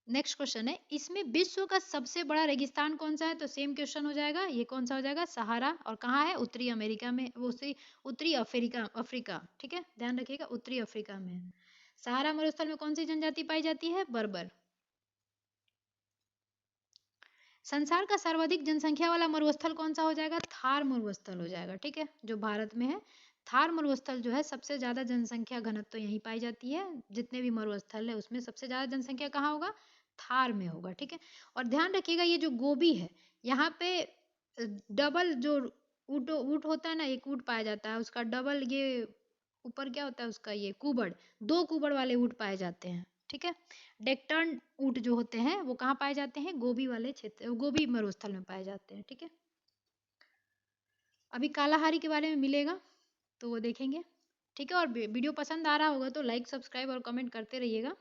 नेक्स्ट क्वेश्चन है, इसमें विश्व का सबसे बड़ा रेगिस्तान कौन सा है, तो सेम क्वेश्चन हो जाएगा, ये कौन सा हो जाएगा, सहारा। और कहाँ है, उत्तरी अमेरिका में, वो उत्तरी अफ्रीका। ठीक है, ध्यान रखिएगा, उत्तरी अफ्रीका में है। सहारा मरुस्थल में कौन सी जनजाति पाई जाती है, बर्बर। संसार का सर्वाधिक जनसंख्या वाला मरुस्थल कौन सा हो जाएगा, थार मरुस्थल हो जाएगा। ठीक है, जो भारत में है, थार मरुस्थल जो है सबसे ज्यादा जनसंख्या घनत्व तो यहीं पाई जाती है। जितने भी मरुस्थल है उसमें सबसे ज्यादा जनसंख्या कहाँ होगा, थार में होगा। ठीक है, और ध्यान रखिएगा ये जो गोबी है, यहाँ पे डबल जो ऊँट होता है ना, एक ऊँट पाया जाता है, उसका डबल ये ऊपर क्या होता है उसका, ये कुबड़, 2 कुबड़ वाले ऊँट पाए जाते हैं। ठीक है, डेक्टर्न ऊँट जो होते हैं वो कहाँ पाए जाते हैं, गोबी वाले क्षेत्र, गोबी मरुस्थल में पाए जाते हैं। ठीक है, अभी कालाहारी के बारे में मिलेगा तो वो देखेंगे। ठीक है, और वीडियो पसंद आ रहा होगा तो लाइक सब्सक्राइब और कमेंट करते रहिएगा।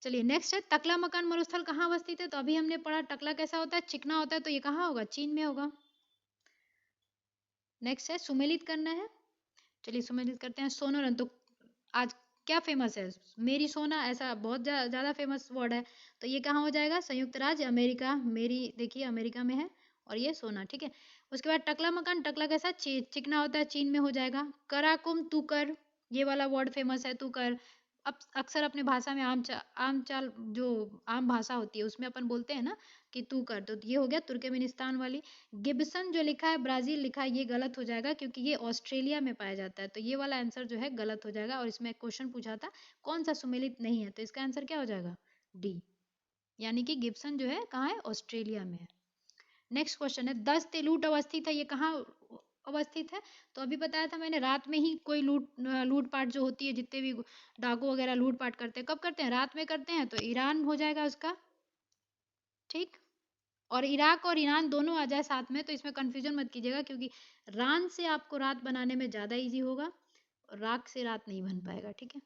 चलिए नेक्स्ट है, टकला मकान मरुस्थल कहाँ अवस्थित है, तो अभी हमने पढ़ा टकला कैसा होता है, चिकना होता है, तो ये कहाँ होगा, चीन में होगा। नेक्स्ट है, सुमेलित करना है। चलिए सुमेलित करते हैं, सोनोरन। तो आज क्या फेमस है, मेरी सोना, ऐसा बहुत ज्यादा फेमस वर्ड है। तो ये कहाँ हो जाएगा, संयुक्त राज्य अमेरिका, मेरी देखिए अमेरिका में है, और ये सोना। ठीक है, उसके बाद टकला मकान, टकला कैसा, चिकना होता है, चीन में हो जाएगा। कराकुम तुकर, ये वाला वर्ड फेमस है, तुकर। अब अक्सर अपने भाषा में आम चाल जो आम भाषा होती है उसमें अपन बोलते हैं ना कि तू कर, तो ये हो गया तुर्कमेनिस्तान वाली। गिब्सन जो लिखा है, ब्राजील लिखा है, ये गलत हो जाएगा क्योंकि ये ऑस्ट्रेलिया में पाया जाता है। तो ये वाला आंसर जो है गलत हो जाएगा। और इसमें क्वेश्चन पूछा था कौन सा सुमेलित नहीं है, तो इसका आंसर क्या हो जाएगा, डी, यानी कि गिब्सन जो है कहाँ है, ऑस्ट्रेलिया में है। नेक्स्ट क्वेश्चन है, 10 तेलूट अवस्थित है, ये कहाँ अवस्थित है? तो अभी बताया था मैंने, रात में ही कोई लूटपाट जो होती है, जितने भी डाकू वगैरह लूटपाट करते हैं, कब करते हैं? रात में करते हैं, तो ईरान हो जाएगा उसका, ठीक। और इराक और ईरान दोनों आ जाए साथ में तो इसमें कंफ्यूजन मत कीजिएगा, क्योंकि रान से आपको रात बनाने में ज़्यादा इजी होगा, राख से रात नहीं बन पाएगा, ठीक है,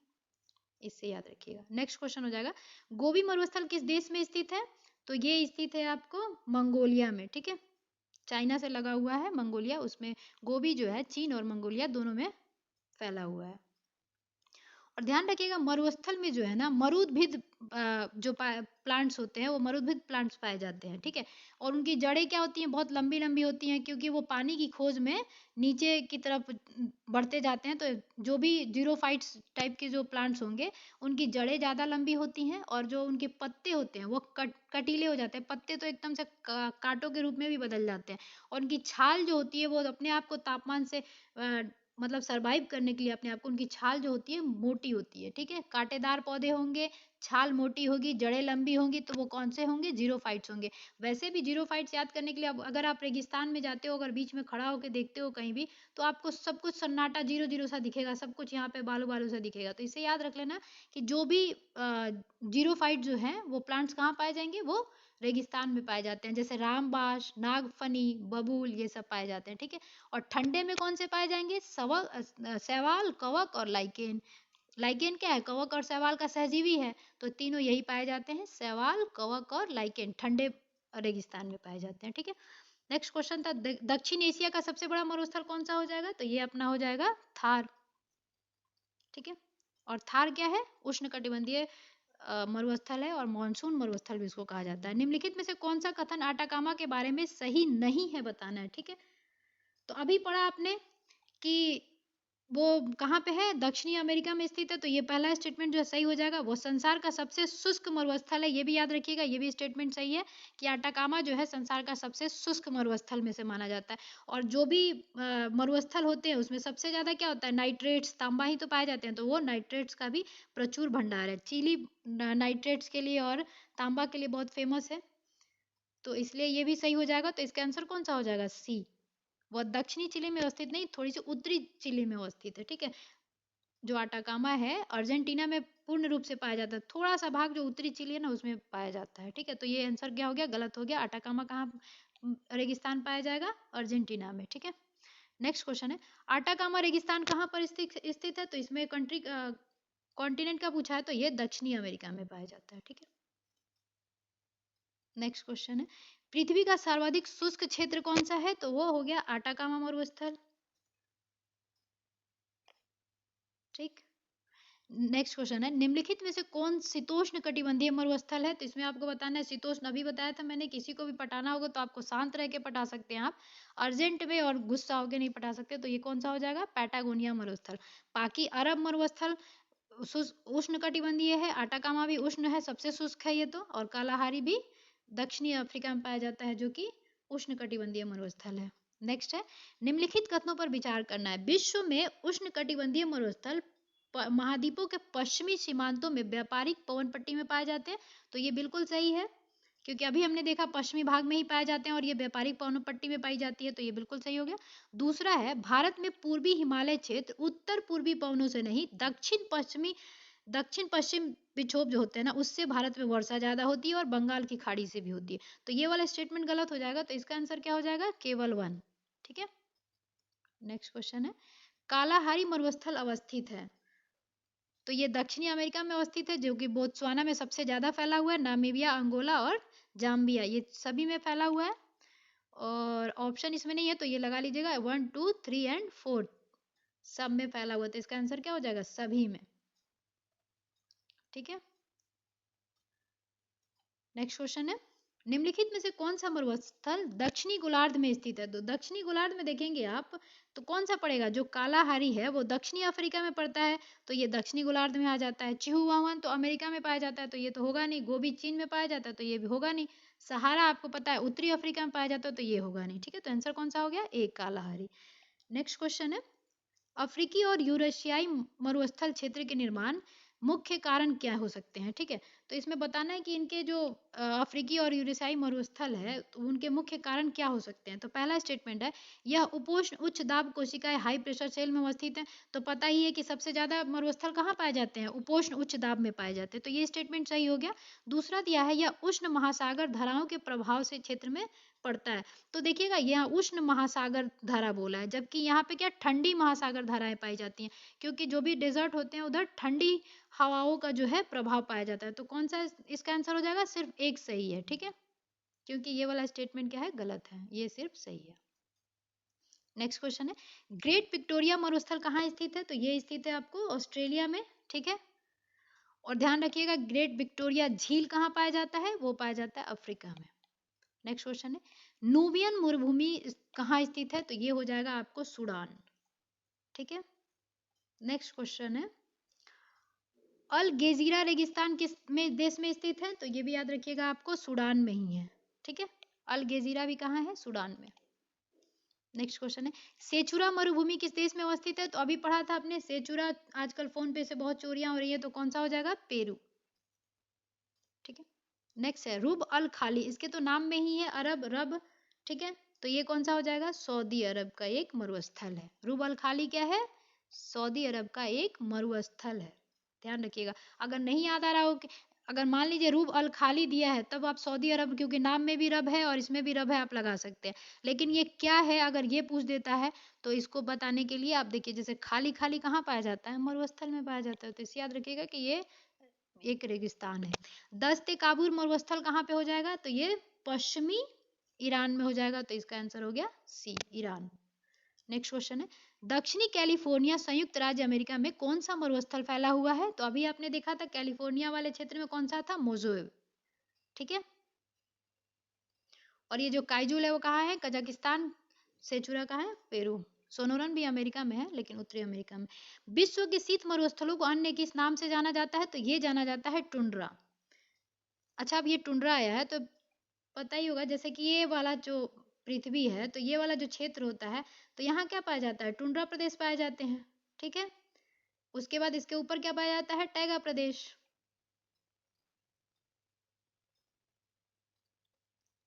इससे याद रखिएगा। नेक्स्ट क्वेश्चन हो जाएगा, गोबी मरुस्थल किस देश में स्थित है? तो ये स्थित है आपको मंगोलिया में, ठीक है, चाइना से लगा हुआ है मंगोलिया, उसमें गोबी जो है चीन और मंगोलिया दोनों में फैला हुआ है। और ध्यान रखिएगा, मरुस्थल में जो है ना, मरुद्भिद जो प्लांट्स होते हैं वो मरुद्भिद प्लांट्स पाए जाते हैं, ठीक है। और उनकी जड़ें क्या होती हैं? बहुत लंबी लंबी होती हैं, क्योंकि वो पानी की खोज में नीचे की तरफ बढ़ते जाते हैं। तो जो भी जीरोफाइट्स टाइप के जो प्लांट्स होंगे, उनकी जड़ें ज़्यादा लंबी होती हैं, और जो उनके पत्ते होते हैं वो कटीले हो जाते हैं। पत्ते तो एकदम से कांटों के रूप में भी बदल जाते हैं। और उनकी छाल जो होती है वो अपने आप को तापमान से मतलब सरवाइव करने के लिए अपने आप को, उनकी छाल जो होती है मोटी होती है, ठीक है। कांटेदार पौधे होंगे, छाल मोटी होगी, जड़ें लंबी होंगी, तो वो कौन से होंगे? जीरोफाइट्स होंगे। वैसे भी जीरोफाइट्स याद करने के लिए, अब अगर आप रेगिस्तान में जाते हो, अगर बीच में खड़ा होकर देखते हो कहीं भी, तो आपको सब कुछ सन्नाटा जीरो जीरो सा दिखेगा, सब कुछ यहाँ पे बालू बालू सा दिखेगा। तो इसे याद रख लेना कि जो भी जीरोफाइट जो है वो प्लांट्स कहाँ पाए जाएंगे? वो रेगिस्तान में पाए जाते हैं, जैसे रामबास, नागफनी, बबूल, ये सब पाए जाते हैं, ठीक है। और ठंडे में कौन से पाए जाएंगे? शैवाल, कवक और लाइकेन। लाइकेन क्या है? कवक और शैवाल का सहजीवी है, तो तीनों यही पाए जाते हैं, शैवाल, कवक और लाइकेन, ठंडे रेगिस्तान में पाए जाते हैं, ठीक है। नेक्स्ट क्वेश्चन था, दक्षिण एशिया का सबसे बड़ा मरुस्थल कौन सा हो जाएगा? तो ये अपना हो जाएगा थार, ठीक है। और थार क्या है? उष्णकटिबंधीय मरुस्थल है, और मानसून मरुस्थल भी इसको कहा जाता है। निम्नलिखित में से कौन सा कथन आटाकामा के बारे में सही नहीं है, बताना है, ठीक है। तो अभी पढ़ा आपने कि वो कहाँ पे है? दक्षिणी अमेरिका में स्थित है, तो ये पहला स्टेटमेंट जो सही हो जाएगा। वो संसार का सबसे शुष्क मरुस्थल है, ये भी याद रखिएगा, ये भी स्टेटमेंट सही है कि आटाकामा जो है संसार का सबसे शुष्क मरुस्थल में से माना जाता है। और जो भी मरुस्थल होते हैं उसमें सबसे ज्यादा क्या होता है? नाइट्रेट्स, तांबा ही तो पाए जाते हैं, तो वो नाइट्रेट्स का भी प्रचुर भंडार है। चिली नाइट्रेट्स के लिए और तांबा के लिए बहुत फेमस है, तो इसलिए ये भी सही हो जाएगा। तो इसका आंसर कौन सा हो जाएगा? सी। वह दक्षिणी चिली में अवस्थित नहीं, थोड़ी सी उत्तरी चिली में अवस्थित है, ठीक है। जो आटाकामा है अर्जेंटीना में पूर्ण रूप से पाया जाता है, थोड़ा सा भाग जो उत्तरी चिली है ना उसमें पाया जाता है, ठीक है। तो ये आंसर क्या हो गया? गलत हो गया। आटाकामा कहाँ रेगिस्तान पाया जाएगा? अर्जेंटीना में, ठीक है। नेक्स्ट क्वेश्चन है, आटाकामा रेगिस्तान कहाँ पर स्थित है? तो इसमें कंट्री कॉन्टिनेंट का पूछा है, तो ये दक्षिणी अमेरिका में पाया जाता है, ठीक है। नेक्स्ट क्वेश्चन है, पृथ्वी का सर्वाधिक शुष्क क्षेत्र कौन सा है? तो वो हो गया आटाकामा मरुस्थल, ठीक। नेक्स्ट क्वेश्चन है, निम्नलिखित में से कौन शीतोष्ण कटिबंधीय मरुस्थल है? तो इसमें आपको बताना है, शीतोष्ण अभी बताया था मैंने, किसी को भी पटाना होगा तो आपको शांत रह के पटा सकते हैं आप, अर्जेंट में और गुस्सा होके नहीं पटा सकते। तो ये कौन सा हो जाएगा? पैटागोनिया मरुस्थल। बाकी अरब मरुस्थल उष्ण कटिबंधीय है, आटाकामा भी उष्ण है, सबसे शुष्क है ये तो, और कालाहारी भी दक्षिणी अफ्रीका में पाया जाता है, जो कि उष्ण कटिबंधीय मरुस्थल है। नेक्स्ट है, निम्नलिखित कथनों पर विचार करना है, विश्व में उष्ण कटिबंधीय मरुस्थल महाद्वीपों के पश्चिमी सीमांतों में व्यापारिक पवन पट्टी में पाए जाते हैं। तो ये बिल्कुल सही है, क्योंकि अभी हमने देखा पश्चिमी भाग में ही पाए जाते हैं, और ये व्यापारिक पवन पट्टी में पाई जाती है, तो ये बिल्कुल सही हो गया। दूसरा है, भारत में पूर्वी हिमालय क्षेत्र उत्तर पूर्वी पवनों से नहीं, दक्षिण पश्चिम विक्षोभ जो होते हैं ना, उससे भारत में वर्षा ज्यादा होती है, और बंगाल की खाड़ी से भी होती है। तो ये वाला स्टेटमेंट गलत हो जाएगा, तो इसका आंसर क्या हो जाएगा? केवल 1, ठीक है। नेक्स्ट क्वेश्चन है, कालाहारी मरुस्थल अवस्थित है, तो ये दक्षिणी अमेरिका में अवस्थित है, जो कि बोत्सवाना में सबसे ज्यादा फैला हुआ है, नामीबिया, अंगोला और जाम्बिया, ये सभी में फैला हुआ है। और ऑप्शन इसमें नहीं है, तो ये लगा लीजिएगा 1, 2, 3 एंड 4 सब में फैला हुआ है, तो इसका आंसर क्या हो जाएगा? सभी में, ठीक है। नेक्स्ट क्वेश्चन है, निम्नलिखित में से कौन सा मरुस्थल दक्षिणी गोलार्ध में स्थित है? तो दक्षिणी गोलार्ध में देखेंगे आप तो कौन सा पड़ेगा? जो कालाहारी है वो दक्षिणी अफ्रीका में पड़ता है, तो ये दक्षिणी गोलार्ध में आ जाता है। चिहुआहुआ तो अमेरिका में पाया जाता है, तो ये तो होगा नहीं। गोबी चीन में पाया जाता है, तो ये भी होगा नहीं। सहारा आपको पता है उत्तरी अफ्रीका में पाया जाता है, तो ये होगा नहीं, ठीक है। तो आंसर कौन सा हो गया? एक, कालाहारी। नेक्स्ट क्वेश्चन है, अफ्रीकी और यूरेशियाई मरुस्थल क्षेत्र के निर्माण मुख्य कारण क्या हो सकते हैं? ठीक है, तो इसमें बताना है कि इनके जो अफ्रीकी और यूरेशियाई मरुस्थल है तो उनके मुख्य कारण क्या हो सकते हैं। तो पहला स्टेटमेंट है, यह उपोष्ण उच्च दाब कोशिकाएं हाई प्रेशर सेल में अवस्थित है। तो पता ही है कि सबसे ज्यादा मरुस्थल कहाँ पाए जाते हैं, उपोष्ण उच्च दाब में पाए जाते हैं, तो ये स्टेटमेंट सही हो गया। दूसरा दिया है, यह उष्ण महासागर धाराओं के प्रभाव से क्षेत्र में पड़ता है। तो देखिएगा यहाँ उष्ण महासागर धारा बोला है, जबकि यहाँ पे क्या ठंडी महासागर धाराएं पाई जाती हैं, क्योंकि जो भी डेजर्ट होते हैं उधर ठंडी हवाओं का जो है प्रभाव पाया जाता है। तो कौन सा इसका आंसर हो जाएगा, सिर्फ एक सही है, ठीक है, क्योंकि ये वाला स्टेटमेंट क्या है, गलत है, ये सिर्फ सही है। नेक्स्ट क्वेश्चन है, ग्रेट विक्टोरिया मरुस्थल कहाँ स्थित है। तो ये स्थित है आपको ऑस्ट्रेलिया में, ठीक है। और ध्यान रखिएगा ग्रेट विक्टोरिया झील कहाँ पाया जाता है, वो पाया जाता है अफ्रीका में। नेक्स्ट क्वेश्चन है, नूबियन मरुभूमि कहाँ स्थित है। तो ये हो जाएगा आपको सूडान, ठीक है। नेक्स्ट क्वेश्चन है, अल गेजीरा रेगिस्तान किस में देश में स्थित है। तो ये भी याद रखिएगा आपको सूडान में ही है, ठीक है। अल गेजीरा भी कहाँ है, सूडान में। नेक्स्ट क्वेश्चन है, सेचुरा मरुभूमि किस देश में अवस्थित है। तो अभी पढ़ा था आपने सेचुरा, आजकल फोन पे से बहुत चोरियां हो रही है, तो कौन सा हो जाएगा, पेरू, ठीक है। नेक्स्ट है, रूब अल खाली, इसके तो नाम में ही है अरब रब, ठीक है। तो ये कौन सा हो जाएगा, सऊदी अरब का एक मरुस्थल है। रूब अल खाली क्या है, सऊदी अरब का एक मरुस्थल है, ध्यान रखिएगा। अगर नहीं याद आ रहा हो कि अगर मान लीजिए रूब अल खाली दिया है, तब आप सऊदी अरब, क्योंकि नाम में भी रब है और इसमें भी रब है, आप लगा सकते हैं। लेकिन ये क्या है अगर ये पूछ देता है, तो इसको बताने के लिए आप देखिए, जैसे खाली खाली कहाँ पाया जाता है, मरुस्थल में पाया जाता है, तो इसे याद रखिएगा कि ये एक रेगिस्तान है। दस्ते काबुल मरुस्थल कहाँ पे हो जाएगा, तो ये पश्चिमी ईरान में हो जाएगा, तो इसका आंसर हो गया सी, ईरान। नेक्स्ट क्वेश्चन है, दक्षिणी कैलिफोर्निया संयुक्त राज्य अमेरिका में कौन सा मरुस्थल फैला हुआ है। तो अभी आपने देखा था कैलिफोर्निया वाले क्षेत्र में कौन सा था, मोजोव, ठीक है। और ये जो काइजुल है वो कहाँ है, कजाकिस्तान। सेचुरा कहाँ है, पेरू। सोनोरन भी अमेरिका में है, लेकिन उत्तरी अमेरिका में। विश्व के शीत मरुस्थलों को अन्य किस नाम से जाना जाता है। तो ये जाना जाता है टुंड्रा। अच्छा, अब ये टुंड्रा आया है तो पता ही होगा, जैसे कि ये वाला जो पृथ्वी है, तो ये वाला जो क्षेत्र होता है, तो यहाँ क्या पाया जाता है, टुंड्रा प्रदेश पाए जाते हैं, ठीक है। उसके बाद इसके ऊपर क्या पाया जाता है, टैगा प्रदेश।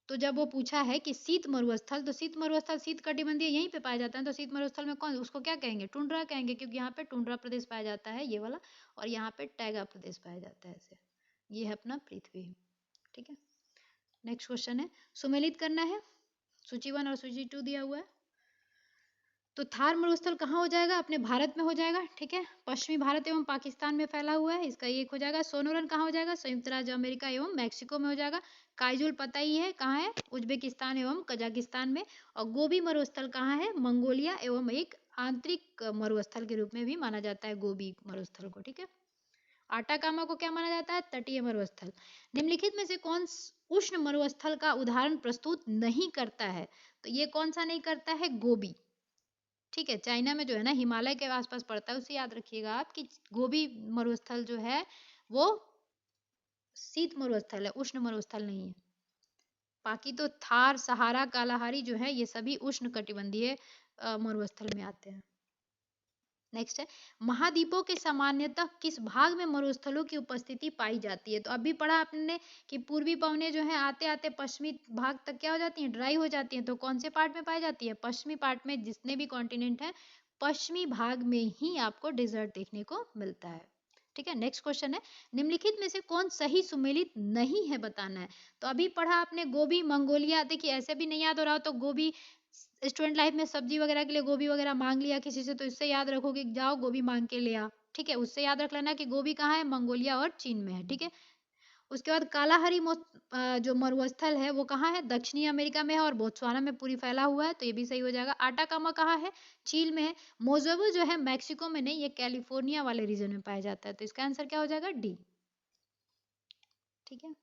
तो जब वो पूछा है कि शीत मरुस्थल, तो शीत मरुस्थल शीत कटिबंधीय यहीं पे पाया जाता है, तो शीत मरुस्थल में कौन, उसको क्या कहेंगे, टुंड्रा कहेंगे, क्योंकि यहाँ पे टुंड्रा प्रदेश पाया जाता है ये वाला, और यहाँ पे टैगा प्रदेश पाया जाता है ऐसे। ये है अपना पृथ्वी, ठीक है। नेक्स्ट क्वेश्चन है, सुमेलित करना है, सूची 1 और सूची 2 दिया हुआ है। तो थार मरुस्थल कहाँ हो जाएगा, अपने भारत में हो जाएगा, ठीक है। पश्चिमी भारत एवं पाकिस्तान में फैला हुआ है, इसका एक हो जाएगा। सोनोरन कहाँ हो जाएगा, संयुक्त राज्य अमेरिका एवं मैक्सिको में हो जाएगा। काइजुल पता ही है कहाँ है, उज्बेकिस्तान एवं कजाकिस्तान में। और गोबी मरुस्थल कहाँ है, मंगोलिया एवं एक आंतरिक मरुस्थल के रूप में भी माना जाता है गोबी मरुस्थल को, ठीक है। आटाकामा को क्या माना जाता है, तटीय मरुस्थल। निम्नलिखित में से कौन उष्ण मरुस्थल का उदाहरण प्रस्तुत नहीं करता है। तो ये कौन सा नहीं करता है, गोबी, ठीक है। चाइना में जो है ना, हिमालय के आसपास पड़ता है, उसे याद रखिएगा आप कि गोबी मरुस्थल जो है वो शीत मरुस्थल है, उष्ण मरुस्थल नहीं है। बाकी तो थार, सहारा, कालाहारी जो है, ये सभी उष्ण कटिबंधीय मरुस्थल में आते हैं। नेक्स्ट है, महाद्वीपों के सामान्यतः किस भाग में मरुस्थलों की उपस्थिति पाई जाती है। तो अभी पढ़ा आपने कि पूर्वी पवनें जो है आते आते पश्चिमी भाग तक क्या हो जाती हैं, ड्राई हो जाती हैं। तो कौन से पार्ट में पाई जाती है, पश्चिमी पार्ट में। जितने भी कॉन्टिनेंट है पश्चिमी भाग में ही आपको डेजर्ट देखने को मिलता है, ठीक है। नेक्स्ट क्वेश्चन है, निम्नलिखित में से कौन सही सुमेलित नहीं है बताना है। तो अभी पढ़ा आपने गोबी, मंगोलिया। देखिए ऐसे भी नहीं याद हो रहा हो तो गोबी, स्टूडेंट लाइफ में सब्जी वगैरह के लिए गोभी वगैरह मांग लिया किसी से, तो इससे याद रखोगे, जाओ गोभी मांग के ले आ, ठीक है। उससे याद रख लेना कि गोभी कहाँ है, मंगोलिया और चीन में है, ठीक है। उसके बाद कालाहरी जो मरुस्थल है वो कहाँ है, दक्षिणी अमेरिका में है और बोत्सवाना में पूरी फैला हुआ है, तो ये भी सही हो जाएगा। आटाकामा कहाँ है, चील में है। मोजोवो जो है मैक्सिको में नहीं, ये कैलिफोर्निया वाले रीजन में पाया जाता है, तो इसका आंसर क्या हो जाएगा, डी, ठीक है।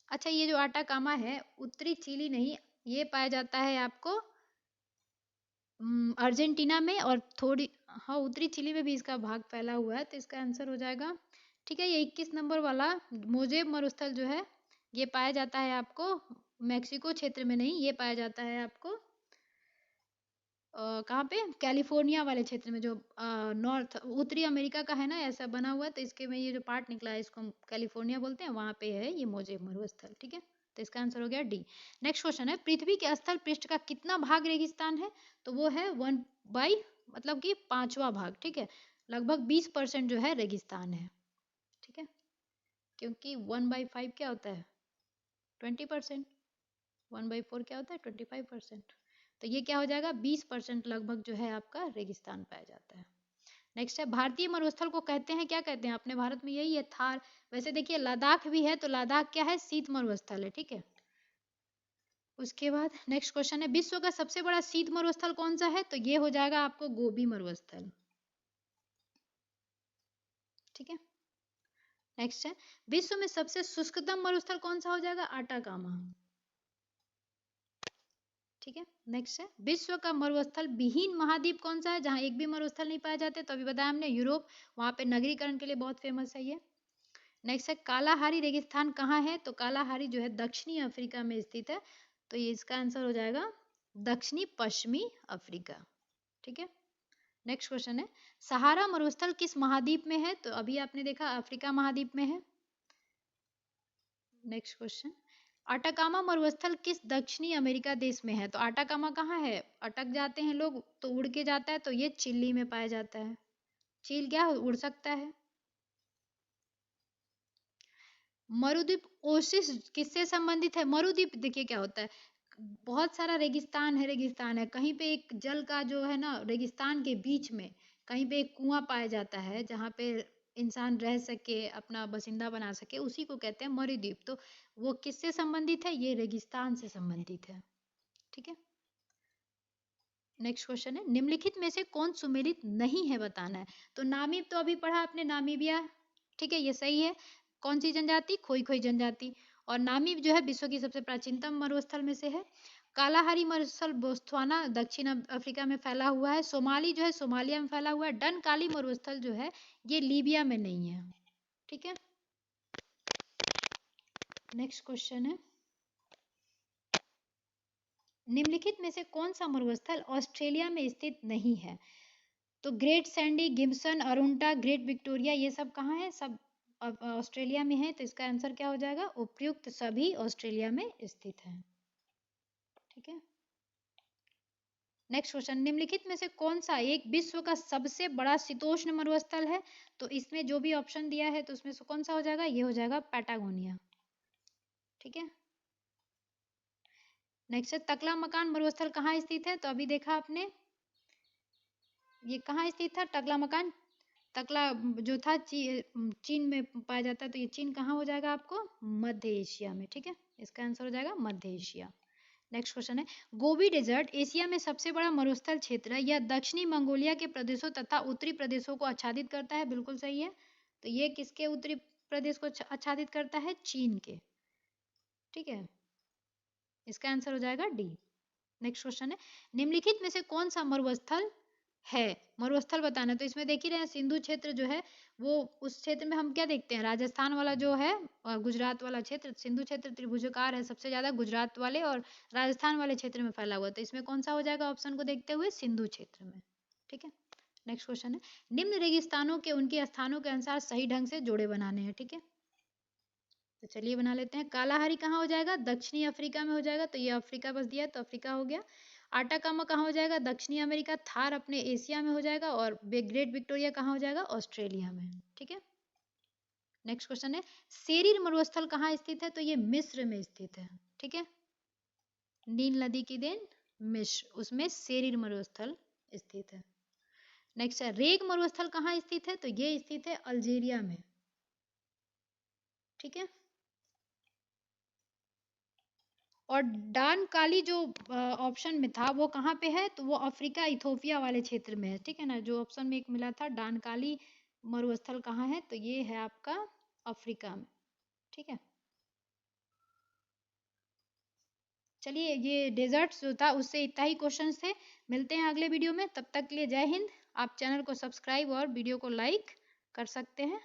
अच्छा, ये जो आटाकामा है उत्तरी चिली नहीं, ये पाया जाता है आपको अर्जेंटीना में, और थोड़ी, हाँ, उत्तरी चिली में भी इसका भाग फैला हुआ है, तो इसका आंसर हो जाएगा, ठीक है। ये 21 नंबर वाला मोजेब मरुस्थल जो है ये पाया जाता है आपको मैक्सिको क्षेत्र में नहीं, ये पाया जाता है आपको कहाँ पे, कैलिफोर्निया वाले क्षेत्र में, जो नॉर्थ उत्तरी अमेरिका का है ना, ऐसा बना हुआ है, तो इसके में ये जो पार्ट निकला है इसको हम कैलिफोर्निया बोलते हैं, वहाँ पे है ये मोजे मरुस्थल। ठीक है, तो इसका आंसर हो गया डी। नेक्स्ट क्वेश्चन है, पृथ्वी के स्थल पृष्ठ का कितना भाग रेगिस्तान है? तो वो है 1/, मतलब कि 5वां भाग। ठीक है, लगभग 20% जो है रेगिस्तान है। ठीक है, क्योंकि 1/5 क्या होता है, 20%, 1/4 क्या होता है, 25%। तो ये क्या हो जाएगा, 20% लगभग जो है आपका रेगिस्तान पाया जाता है। नेक्स्ट है, भारतीय मरुस्थल को कहते हैं, क्या कहते हैं अपने भारत में, यही है थार। वैसे देखिए लद्दाख भी है, तो लद्दाख क्या है, शीत मरुस्थल है। ठीक है, उसके बाद नेक्स्ट क्वेश्चन है, विश्व का सबसे बड़ा शीत मरुस्थल कौन सा है? तो ये हो जाएगा आपको गोबी मरुस्थल। ठीक है, नेक्स्ट है, विश्व में सबसे शुष्कतम मरुस्थल कौन सा हो जाएगा? आटाकामा। ठीक है, नेक्स्ट है, विश्व का मरुस्थल विहीन महाद्वीप कौन सा है, जहां एक भी मरुस्थल नहीं पाए जाते? तो अभी बताया हमने, यूरोप, वहां पे नगरीकरण के लिए बहुत फेमस है ये। नेक्स्ट है, कालाहारी रेगिस्तान कहाँ है? तो कालाहारी जो है दक्षिणी अफ्रीका में स्थित है, तो ये इसका आंसर हो जाएगा दक्षिणी पश्चिमी अफ्रीका। ठीक है, नेक्स्ट क्वेश्चन है, सहारा मरुस्थल किस महाद्वीप में है? तो अभी आपने देखा अफ्रीका महाद्वीप में है। नेक्स्ट क्वेश्चन, अटाकामा मरुस्थल किस दक्षिणी अमेरिका देश में है? तो अटाकामा कहाँ है, अटक जाते हैं लोग तो उड़ के जाता है, तो ये चिली में पाया जाता है। चील क्या उड़ सकता है। मरुद्वीप ओसिस किससे संबंधित है? मरुद्वीप देखिए क्या होता है, बहुत सारा रेगिस्तान है, कहीं पे एक जल का जो है ना, रेगिस्तान के बीच में कहीं पे एक कुआं पाया जाता है, जहाँ पे इंसान रह सके, अपना बसिंदा बना सके, उसी को कहते हैं मरुद्वीप। तो वो किससे संबंधित है? ये रेगिस्तान से संबंधित है। ठीक है, नेक्स्ट क्वेश्चन है, निम्नलिखित में से कौन सुमेलित नहीं है, बताना है। तो नामीब तो अभी पढ़ा आपने, नामीबिया। ठीक है, ये सही है। कौन सी जनजाति? खोई खोई जनजाति। और नामीब जो है विश्व की सबसे प्राचीनतम मरुस्थल में से है। कालाहारी मरुस्थल बोत्सवाना दक्षिण अफ्रीका में फैला हुआ है। सोमाली जो है सोमालिया में फैला हुआ है। डन काली मरुस्थल जो है ये लीबिया में नहीं है। ठीक है, नेक्स्ट क्वेश्चन है, निम्नलिखित में से कौन सा मरुस्थल ऑस्ट्रेलिया में स्थित नहीं है? तो Great Sandy, Gibson, Arunta, Great Victoria, ये सब कहाँ है? सब ऑस्ट्रेलिया में है, तो इसका आंसर क्या हो जाएगा? उपयुक्त सभी ऑस्ट्रेलिया में स्थित है। ठीक है, नेक्स्ट क्वेश्चन, निम्नलिखित में से कौन सा एक विश्व का सबसे बड़ा शीतोष्ण मरुस्थल है? तो इसमें जो भी ऑप्शन दिया है, तो उसमें से कौन सा हो जाएगा? ये हो जाएगा पैटागोनिया। ठीक है, नेक्स्ट है, तकला मकान मरुस्थल कहाँ स्थित है? तो अभी देखा आपने, ये कहाँ स्थित था टकला मकान? तकला जो था चीन में पाया जाता है, तो ये चीन कहाँ हो जाएगा आपको? मध्य एशिया में। ठीक है, इसका आंसर हो जाएगा मध्य एशिया। नेक्स्ट क्वेश्चन है, गोबी डेजर्ट एशिया में सबसे बड़ा मरुस्थल क्षेत्र है, यह दक्षिणी मंगोलिया के प्रदेशों तथा उत्तरी प्रदेशों को आच्छादित करता है। बिल्कुल सही है, तो ये किसके उत्तरी प्रदेश को आच्छादित करता है? चीन के। ठीक है, इसका आंसर हो जाएगा डी। नेक्स्ट क्वेश्चन है, निम्नलिखित में से कौन सा मरुस्थल है? मरुस्थल बताना, तो इसमें देख ही रहे हैं सिंधु क्षेत्र जो है, वो उस क्षेत्र में हम क्या देखते हैं, राजस्थान वाला जो है और गुजरात वाला क्षेत्र, सिंधु क्षेत्र त्रिभुजाकार है, सबसे ज्यादा गुजरात वाले और राजस्थान वाले क्षेत्र में फैला हुआ, तो इसमें कौन सा हो जाएगा ऑप्शन को देखते हुए? सिंधु क्षेत्र में। ठीक है, नेक्स्ट क्वेश्चन है, निम्न रेगिस्तानों के उनके स्थानों के अनुसार सही ढंग से जोड़े बनाने हैं। ठीक है, तो चलिए बना लेते हैं। कालाहारी कहाँ हो जाएगा? दक्षिणी अफ्रीका में हो जाएगा, तो ये अफ्रीका बस दिया तो अफ्रीका हो गया। आटाकामा कहाँ हो जाएगा? दक्षिणी अमेरिका। थार अपने एशिया में हो जाएगा, और ग्रेट विक्टोरिया कहाँ हो जाएगा? ऑस्ट्रेलिया में। ठीक है, नेक्स्ट क्वेश्चन है, सेरीर मरुस्थल कहाँ स्थित है? तो ये मिस्र में स्थित है। ठीक है, नील नदी की देन मिस्र, उसमें सेरीर मरुस्थल स्थित है। नेक्स्ट है, रेग मरुस्थल कहाँ स्थित है? तो ये स्थित है अल्जीरिया में। ठीक है, और डान काली जो ऑप्शन में था वो कहाँ पे है? तो वो अफ्रीका इथोपिया वाले क्षेत्र में है। ठीक है ना, जो ऑप्शन में एक मिला था डान काली मरुस्थल कहाँ है, तो ये है आपका अफ्रीका में। ठीक है, चलिए ये डेजर्ट्स जो था उससे इतना ही क्वेश्चंस थे। मिलते हैं अगले वीडियो में, तब तक के लिए जय हिंद। आप चैनल को सब्सक्राइब और वीडियो को लाइक कर सकते हैं।